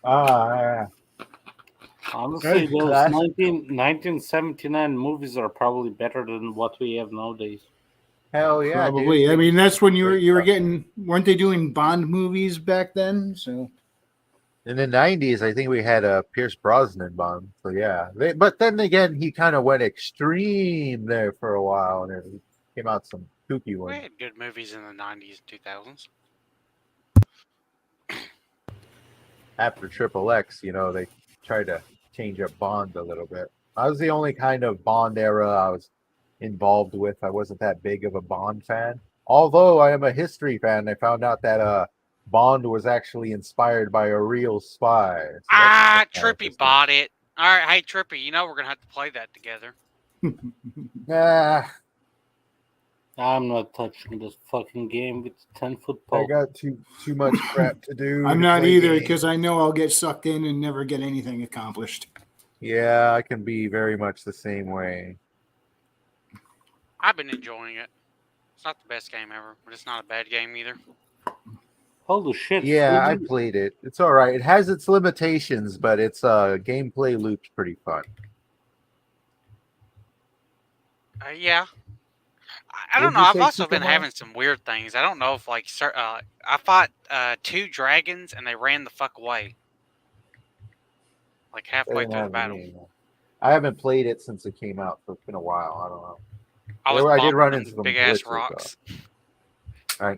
Yeah. Honestly, those Class- 1979 movies are probably better than what we have nowadays. Hell yeah. Probably. dude. I mean, that's when you were Great stuff. getting. Weren't they doing Bond movies back then? So In the 90s, I think we had a Pierce Brosnan Bond. So yeah. But then again, he kind of went extreme there for a while, and it came out some kooky We ones. had good movies in the 90s and 2000s. After Triple X, they tried to change up Bond a little bit. I was the only kind of Bond era I was involved with. I wasn't that big of a Bond fan. Although I am a history fan, I found out that Bond was actually inspired by a real spy. So that's kind of Trippy interesting. bought it. All right, hey Trippy, we're gonna have to play that together. Nah, I'm not touching this fucking game with 10-foot I pole. got too much crap to do. I'm to not play either games. because I know I'll get sucked in and never get anything accomplished. Yeah, I can be very much the same way. I've been enjoying it. It's not the best game ever, but it's not a bad game either. Holy shit. Yeah, I Fuji- played it. It's all right. It has its limitations, but its gameplay loop's pretty fun. Yeah. I don't Would know. you I've say also Super been Mario? having some weird things. I don't know if I fought 2 dragons and they ran the fuck away. Like halfway through the battle. I haven't played it since it came out, so it's been a while. I don't know. I was I did run bopping into them some big ass glitches, rocks.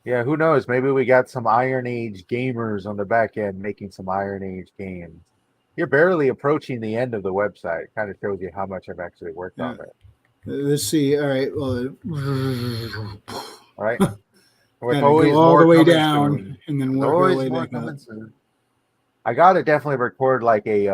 Yeah, who knows? Maybe we got some Iron Age gamers on the back end making some Iron Age games. You're barely approaching the end of the website. It kind of shows you how much I've actually worked on it. Let's see. All right. Well, All right. gotta With go all more the way coming down soon. and then There's work our always way more back up. coming soon. I gotta definitely record like a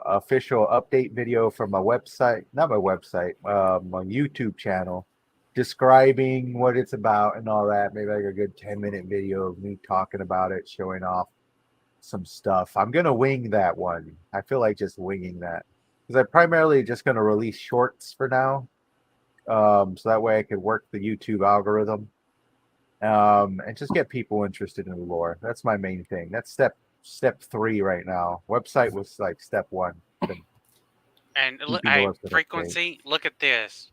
official update video from my website, not my website, my YouTube channel, describing what it's about and all that. Maybe like a good 10-minute video of me talking about it, showing off some stuff. I'm gonna wing that one. I feel like just winging that because I'm primarily just gonna release shorts for now, so that way I could work the YouTube algorithm, and just get people interested in the lore. That's my main thing. That's step 3 right now. Website was like step 1. And Keeping the hey, website up to date. frequency, look at this.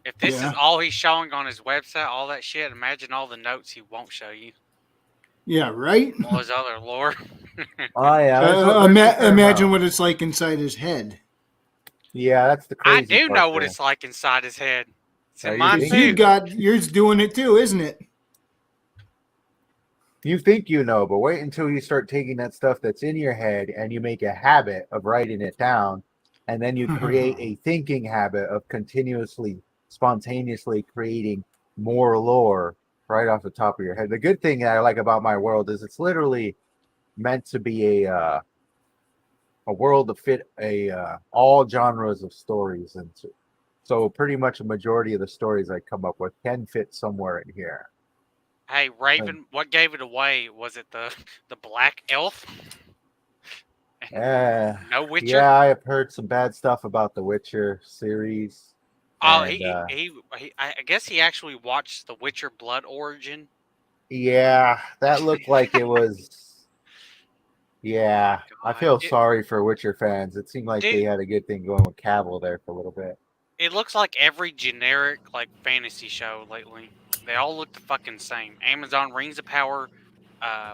If this Yeah. is all he's showing on his website, all that shit, imagine all the notes he won't show you. Yeah, right. All his other lore. Oh yeah. there's a fair Imagine amount. what it's like inside his head. Yeah, that's the I crazy do part know what there. it's like inside his head. It's Yeah, in you mine think too. You got yours doing it too, isn't it? You think you know, but wait until you start taking that stuff that's in your head and you make a habit of writing it down, and then you create a thinking habit of continuously, spontaneously creating more lore right off the top of your head. The good thing that I like about my world is it's literally meant to be a world to fit all genres of stories into. So pretty much a majority of the stories I come up with can fit somewhere in here. Hey, Raven, what gave it away? Was it the black elf? No Witcher. Yeah, I have heard some bad stuff about the Witcher series. Oh, And, I guess he actually watched the Witcher Blood Origin. yeah, that looked like it was. Yeah, I God, feel sorry for Witcher fans. It seemed like they Dude. had a good thing going with Cavill there for a little bit. It looks like every generic like fantasy show lately. They all look the fucking same. Amazon Rings of Power.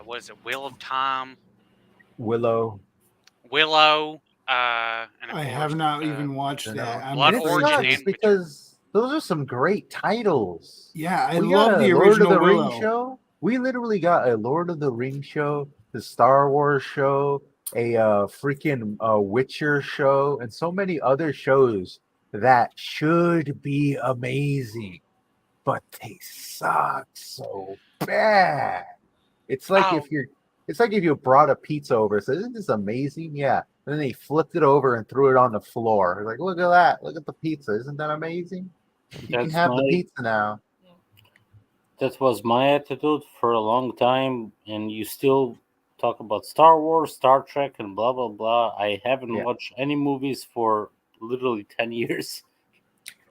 What is it? Wheel of Time. Willow. Willow. And of I course, have not even watched you that. know, I'm Blood It Origin afraid. sucks and because those are some great titles. Yeah, I We love got the a Lord of original the Willow. Rings show. We literally got a Lord of the Rings show, the Star Wars show, a freaking Witcher show, and so many other shows that should be amazing, but they suck so bad. It's like Oh, if you brought a pizza over, said, "Isn't this amazing?" Yeah, and then they flipped it over and threw it on the floor. Like, look at that! Look at the pizza! Isn't that amazing? You can That's have the my pizza now. that was my attitude for a long time, and you still talk about Star Wars, Star Trek, and blah blah blah. I haven't Yeah. watched any movies for literally 10 years.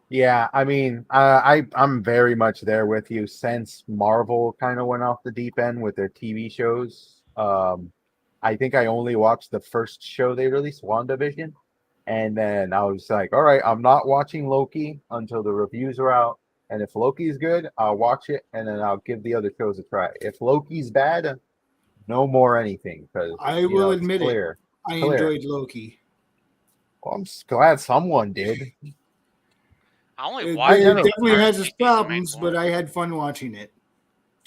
Yeah, I mean, I'm very much there with you since Marvel kind of went off the deep end with their TV shows. I think I only watched the first show they released, WandaVision, and then I was like, all right, I'm not watching Loki until the reviews are out, and if Loki's good, I'll watch it, and then I'll give the other shows a try. If Loki's bad, no more anything because I will it's admit clear. it. I Clear. enjoyed Loki. Well, I'm glad someone did. I only It, watched it I it know. definitely because has the its season made problems, for but it. I had fun watching it.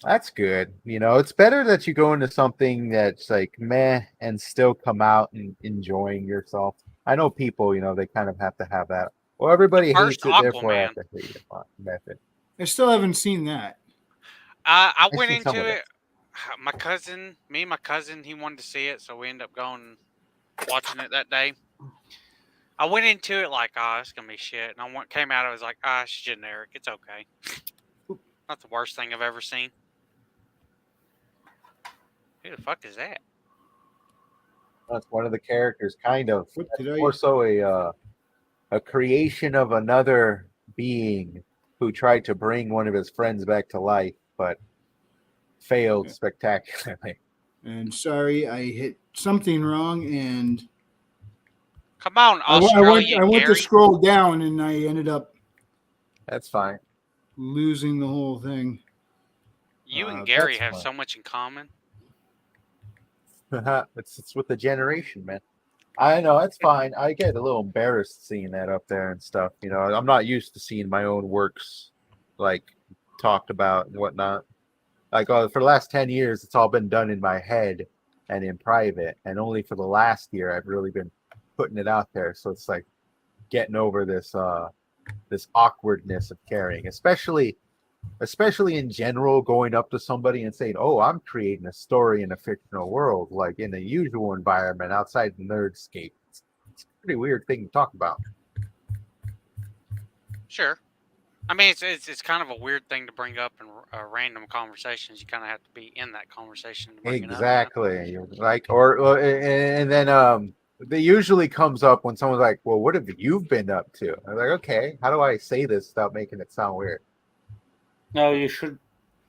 That's good. It's better that you go into something that's like meh and still come out and enjoying yourself. I know people, they kind of have to have that. Well, everybody First hates it, therefore I Aquaman. have to hate it. Method. I still haven't seen that. I I've went seen some into of it. Me and my cousin, he wanted to see it, so we ended up going watching it that day. I went into it like, oh, it's gonna be shit, and came out. I was like, ah, it's generic. It's okay. Not the worst thing I've ever seen. Who the fuck is that? That's one of the characters, kind of. What did More I? so a creation of another being who tried to bring one of his friends back to life, but failed spectacularly. And sorry, I hit something wrong, and Come on, I Australian went to Gary. scroll down, and I ended up That's fine. losing the whole thing. You and Gary that's have fine. so much in common. It's with the generation, man. I know it's fine. I get a little embarrassed seeing that up there and stuff. I'm not used to seeing my own works like talked about and whatnot. Like for the last 10 years, it's all been done in my head and in private, and only for the last year I've really been putting it out there. So it's like getting over this awkwardness of carrying, especially in general, going up to somebody and saying, "Oh, I'm creating a story in a fictional world, like in a usual environment outside the nerdscape." It's a pretty weird thing to talk about. Sure. I mean, it's kind of a weird thing to bring up in random conversations. You kind of have to be in that conversation to bring it up. Exactly. Like, and then it usually comes up when someone's like, "Well, what have you been up to?" I'm like, "Okay, how do I say this without making it sound weird?" No, you should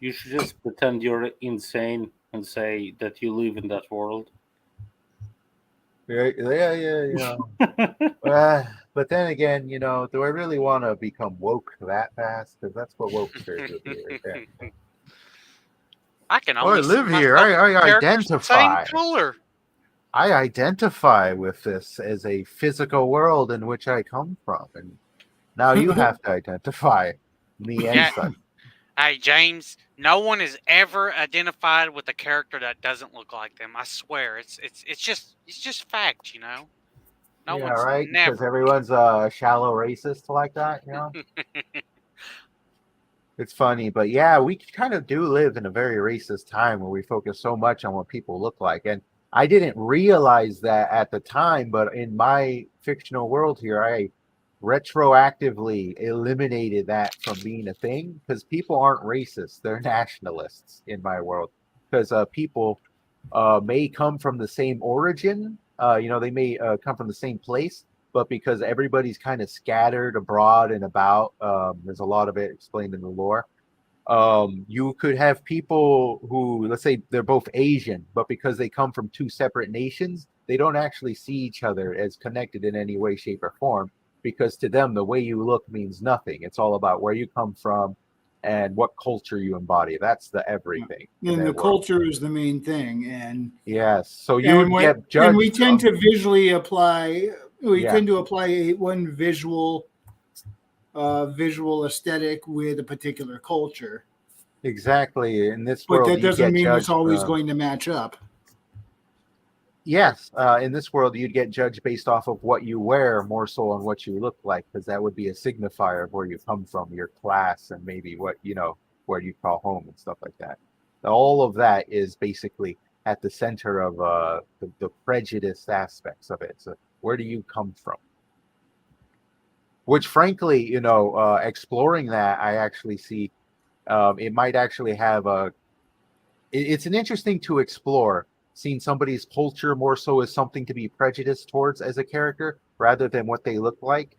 just pretend you're insane and say that you live in that world. Yeah. But then again, do I really want to become woke that fast? Because that's what wokesters would be right there. I can I only live see here. my I favorite characters the same identify. color. I identify with this as a physical world in which I come from, and now you have to identify me and Yeah. such. Hey, James, no one is ever identified with a character that doesn't look like them. I swear, it's just fact, No Yeah, one's right. Because never. everyone's a shallow racist like that, It's funny, but yeah, we kind of do live in a very racist time where we focus so much on what people look like. And I didn't realize that at the time, but in my fictional world here, I retroactively eliminated that from being a thing because people aren't racist, they're nationalists in my world. Because people may come from the same origin, they may come from the same place, but because everybody's kind of scattered abroad and about, there's a lot of it explained in the lore. You could have people who, let's say, they're both Asian, but because they come from two separate nations, they don't actually see each other as connected in any way, shape, or form. Because to them, the way you look means nothing. It's all about where you come from and what culture you embody. That's the everything. in And their the world. culture is the main thing. And Yes. So you would get and judged. we tend to visually apply. We Yeah. tend to apply one visual aesthetic with a particular culture, Exactly. In this but world, that you doesn't get mean it's judged. always going to match up. Yes, in this world, you'd get judged based off of what you wear more so on what you look like, because that would be a signifier of where you come from, your class, and maybe what, where you call home and stuff like that. All of that is basically at the center of the prejudice aspects of it. So where do you come from? Which, frankly, exploring that, I actually see it might actually have it's an interesting to explore seeing somebody's culture more so as something to be prejudiced towards as a character rather than what they look like,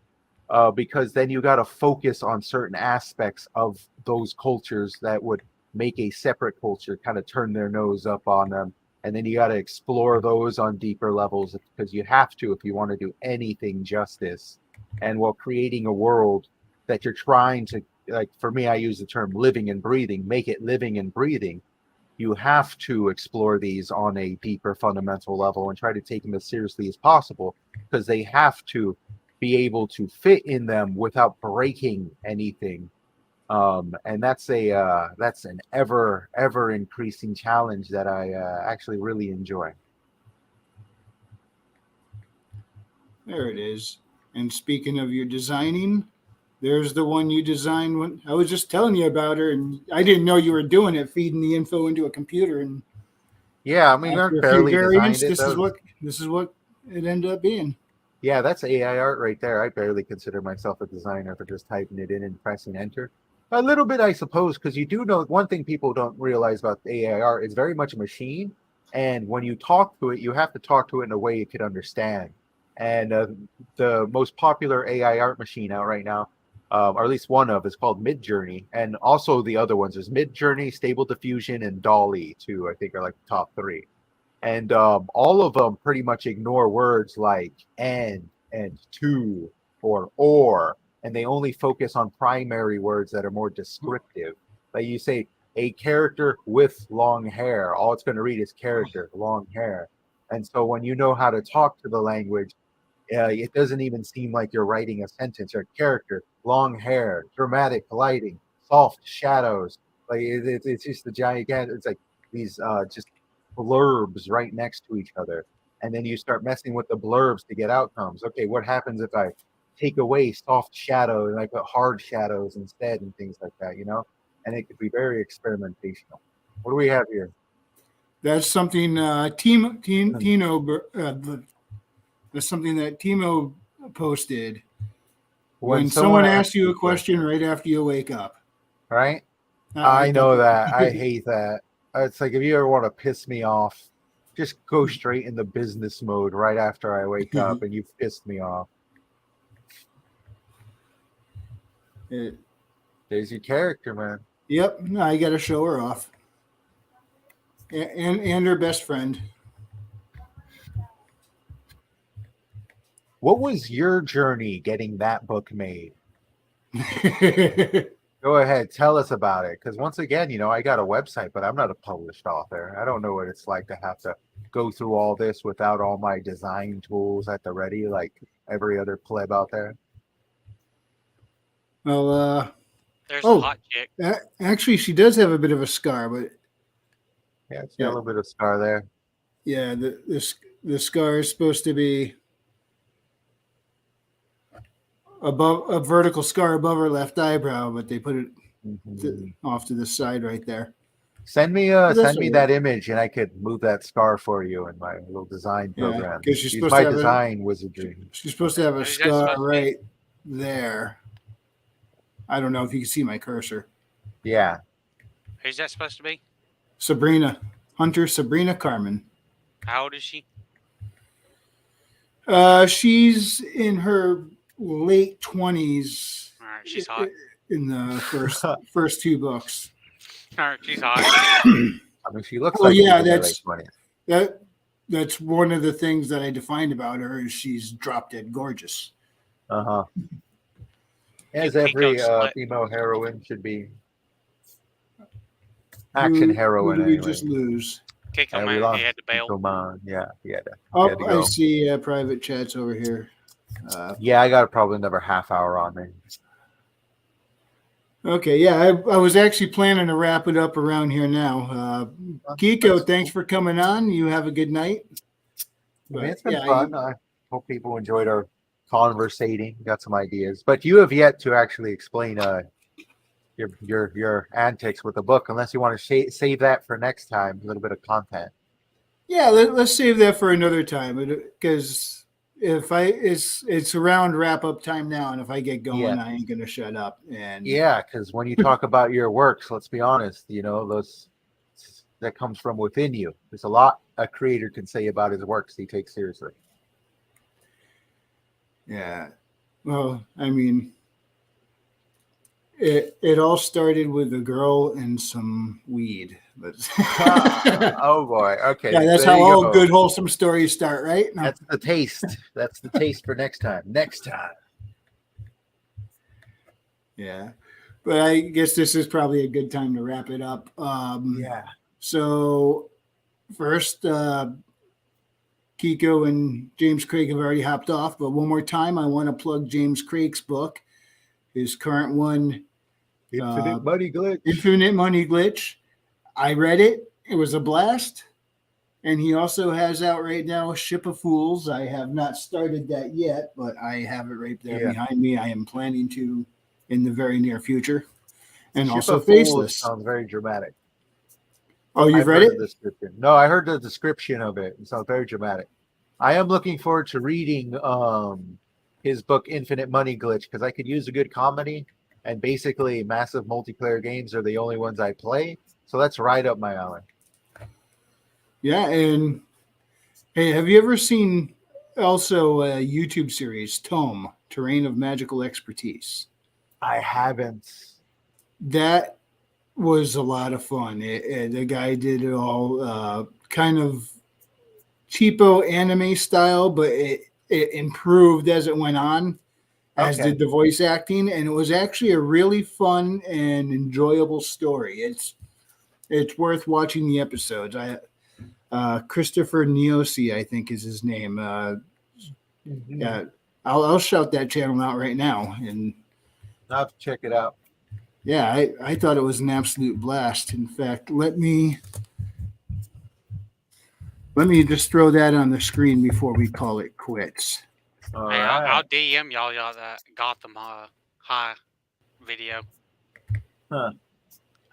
because then you got to focus on certain aspects of those cultures that would make a separate culture kind of turn their nose up on them, and then you got to explore those on deeper levels because you have to if you want to do anything justice. And while creating a world that you're trying to, like, for me, I use the term living and breathing, make it living and breathing. You have to explore these on a deeper fundamental level and try to take them as seriously as possible because they have to be able to fit in them without breaking anything. And that's an ever increasing challenge that I actually really enjoy. There it is. And speaking of your designing, there's the one you designed when I was just telling you about her, and I didn't know you were doing it, feeding the info into a computer. And Yeah, I mean, after I a few barely variants, designed it. this is what it ended up being. Yeah, that's AI art right there. I barely consider myself a designer for just typing it in and pressing enter. A little bit, I suppose, because you do know one thing people don't realize about AI art is very much a machine. And when you talk to it, you have to talk to it in a way it could understand. And the most popular AI art machine out right now, or at least one of, is called Midjourney. And also the other ones, there's Midjourney, Stable Diffusion, and Dolly, too, I think are like the top three. And all of them pretty much ignore words like and to or, and they only focus on primary words that are more descriptive. Like you say, a character with long hair, all it's going to read is character, long hair. And so when you know how to talk to the language, it doesn't even seem like you're writing a sentence or character, long hair, dramatic lighting, soft shadows. Like it's just the giant, it's like these just blurbs right next to each other. And then you start messing with the blurbs to get outcomes. Okay, what happens if I take away soft shadow and I put hard shadows instead and things like that, And it could be very experimentational. What do we have here? That's something that's something that Timo posted when someone asks you a question right after you wake up. Right? I I know that. I hate that. It's like if you ever want to piss me off, just go straight into business mode right after I wake up and you've pissed me off. There's your character, man. Yep. No, I got to show her off. And her best friend. What was your journey getting that book made? Go ahead, tell us about it. Because once again, I got a website, but I'm not a published author. I don't know what it's like to have to go through all this without all my design tools at the ready, like every other pleb out there. Well, there's a hot chick. Actually, she does have a bit of a scar, but yeah, it's got a little bit of scar there. Yeah, the scar is supposed to be above a vertical scar above her left eyebrow, but they put it Mhm. off to the side right there. Send me That's send me all that right. image, and I could move that scar for you in my little design Yeah, program. 'cause she's Use supposed my to have a- design wizardry. She's supposed to have a Who's that scar supposed to be? right there. I don't know if you can see my cursor. Yeah. Who's that supposed to be? Sabrina Hunter, Sabrina Carmen. How old is she? She's in her late 20s All right, she's hot. in the first two books. All right, she's hot. I mean, she looks Well, like she's yeah, in her that's- late 20s. That's one of the things that I defined about her is she's drop dead gorgeous. Uh-huh. As Pico every slut. female heroine should be. Action Who heroine, did we anyway. just lose? Kiko Yeah, we man, lost he had to bail. Come on. Yeah, yeah. Oh, had to I go. see private chats over here. Yeah, I got probably another half hour on me. Okay, yeah, I was actually planning to wrap it up around here now. Kiko, That's thanks for coming on. You have a good night. I mean, it's been Yeah, fun. I hope people enjoyed our conversating, got some ideas. But you have yet to actually explain your antics with the book, unless you want to save that for next time. A little bit of content. Yeah, let's save that for another time because it's around wrap up time now, and if I get going, Yeah. I ain't gonna shut up. And Yeah, because when you talk about your works, let's be honest, those that comes from within you. There's a lot a creator can say about his works he takes seriously. yeah, well, I mean, it all started with a girl and some weed. But Oh boy. Okay. yeah, that's there how you all go. good wholesome stories start, right? No. That's the taste. That's the taste for next time. Next time. Yeah, but I guess this is probably a good time to wrap it up. Yeah. So first, Kiko and James Craig have already hopped off, but one more time, I want to plug James Craig's book, his current one, Infinite Money Glitch. Infinite Money Glitch. I read it. It was a blast. And he also has out right now Ship of Fools. I have not started that yet, but I have it right there Yeah. behind me. I am planning to in the very near future. And Ship also of Fools Faceless. sounds very dramatic. Oh, you've I've read heard it? the description. No, I heard the description of it. It sounds very dramatic. I am looking forward to reading his book Infinite Money Glitch because I could use a good comedy, and basically massive multiplayer games are the only ones I play. So that's right up my alley. Yeah, and hey, have you ever seen also a YouTube series, Tome, Terrain of Magical Expertise? I haven't. That was a lot of fun. The guy did it all kind of cheapo anime style, but it improved as it went on, as Okay. did the voice acting, and it was actually a really fun and enjoyable story. It's worth watching the episodes. Christopher Niosi, I think is his name. Yeah, I'll shout that channel out right now. And I'll have to check it out. yeah, I thought it was an absolute blast. In fact, let me just throw that on the screen before we call it quits. All Hey, right. I'll DM y'all that Gotham High video. Huh.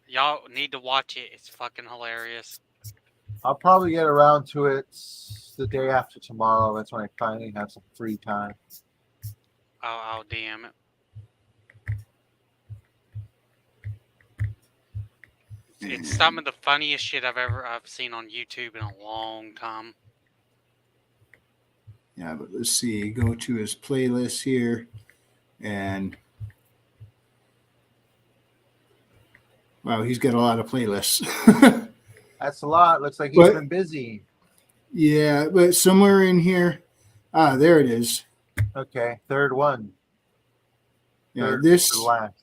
Y'all need to watch it. It's fucking hilarious. I'll probably get around to it the day after tomorrow. That's when I finally have some free time. I'll DM it. It's some of the funniest shit I've seen on YouTube in a long time. Yeah, but let's see. Go to his playlist here, and wow, he's got a lot of playlists. That's a lot. Looks like he's But- been busy. Yeah, but somewhere in here, there it is. Okay, third one. Yeah, Third this. to last.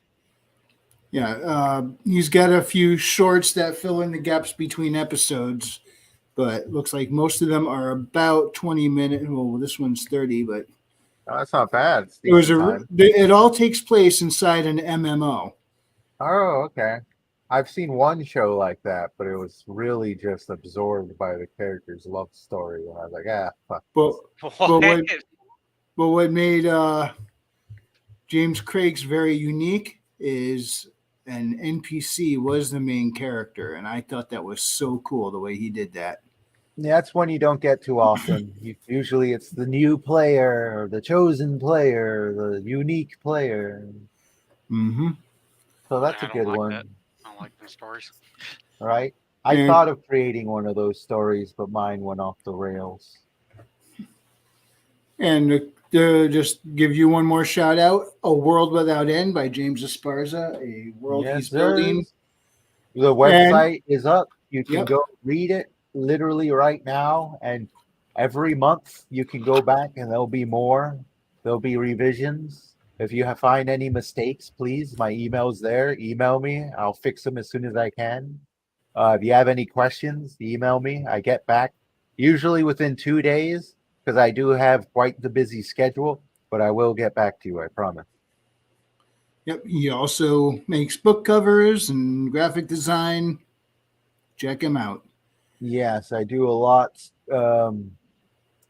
Yeah, he's got a few shorts that fill in the gaps between episodes, but looks like most of them are about 20 minutes. Well, this one's 30, but Oh, that's not bad. It's it was decent time. it all takes place inside an MMO. Oh, okay. I've seen one show like that, but it was really just absorbed by the character's love story. And I was like, fuck. But What? what made James Craig's very unique is an NPC was the main character, and I thought that was so cool the way he did that. Yeah, that's one you don't get too often. Usually it's the new player, or the chosen player, the unique player. Mm-hmm. So that's I a don't good like one, that. I don't like them stories. right? I And- thought of creating one of those stories, but mine went off the rails. And just give you one more shout out, A World Without End by James Esparza, a world he's building. sirs. The website is up. You can Yep. go read it literally right now. And every month you can go back and there'll be more. There'll be revisions. If you find any mistakes, please, my email's there. Email me. I'll fix them as soon as I can. If you have any questions, email me. I get back usually within 2 days because I do have quite the busy schedule, but I will get back to you, I promise. Yep. He also makes book covers and graphic design. Check him out. Yes, I do a lot.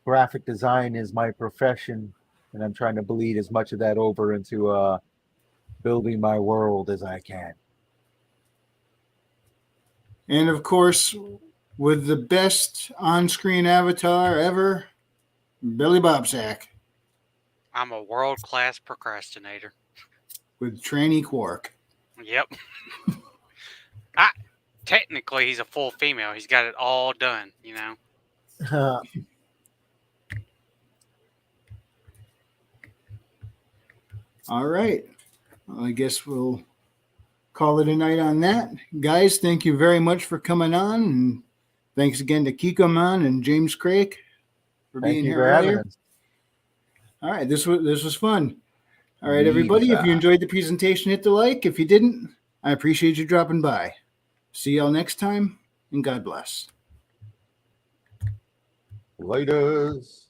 Graphic design is my profession, and I'm trying to bleed as much of that over into building my world as I can. And of course, with the best on-screen avatar ever, Billy Bobsack I'm a world class procrastinator. with Tranny Quark. Yep. Technically, he's a full female. He's got it all done, you know. All right. Well, I guess we'll call it a night on that. Guys, thank you very much for coming on. And thanks again to Kikoman and James Craig for Thank being you here for having earlier. us. All right. This was fun. All right, Indeed, everybody. If you sir. enjoyed the presentation, hit the like. If you didn't, I appreciate you dropping by. See y'all next time, and God bless. Laters.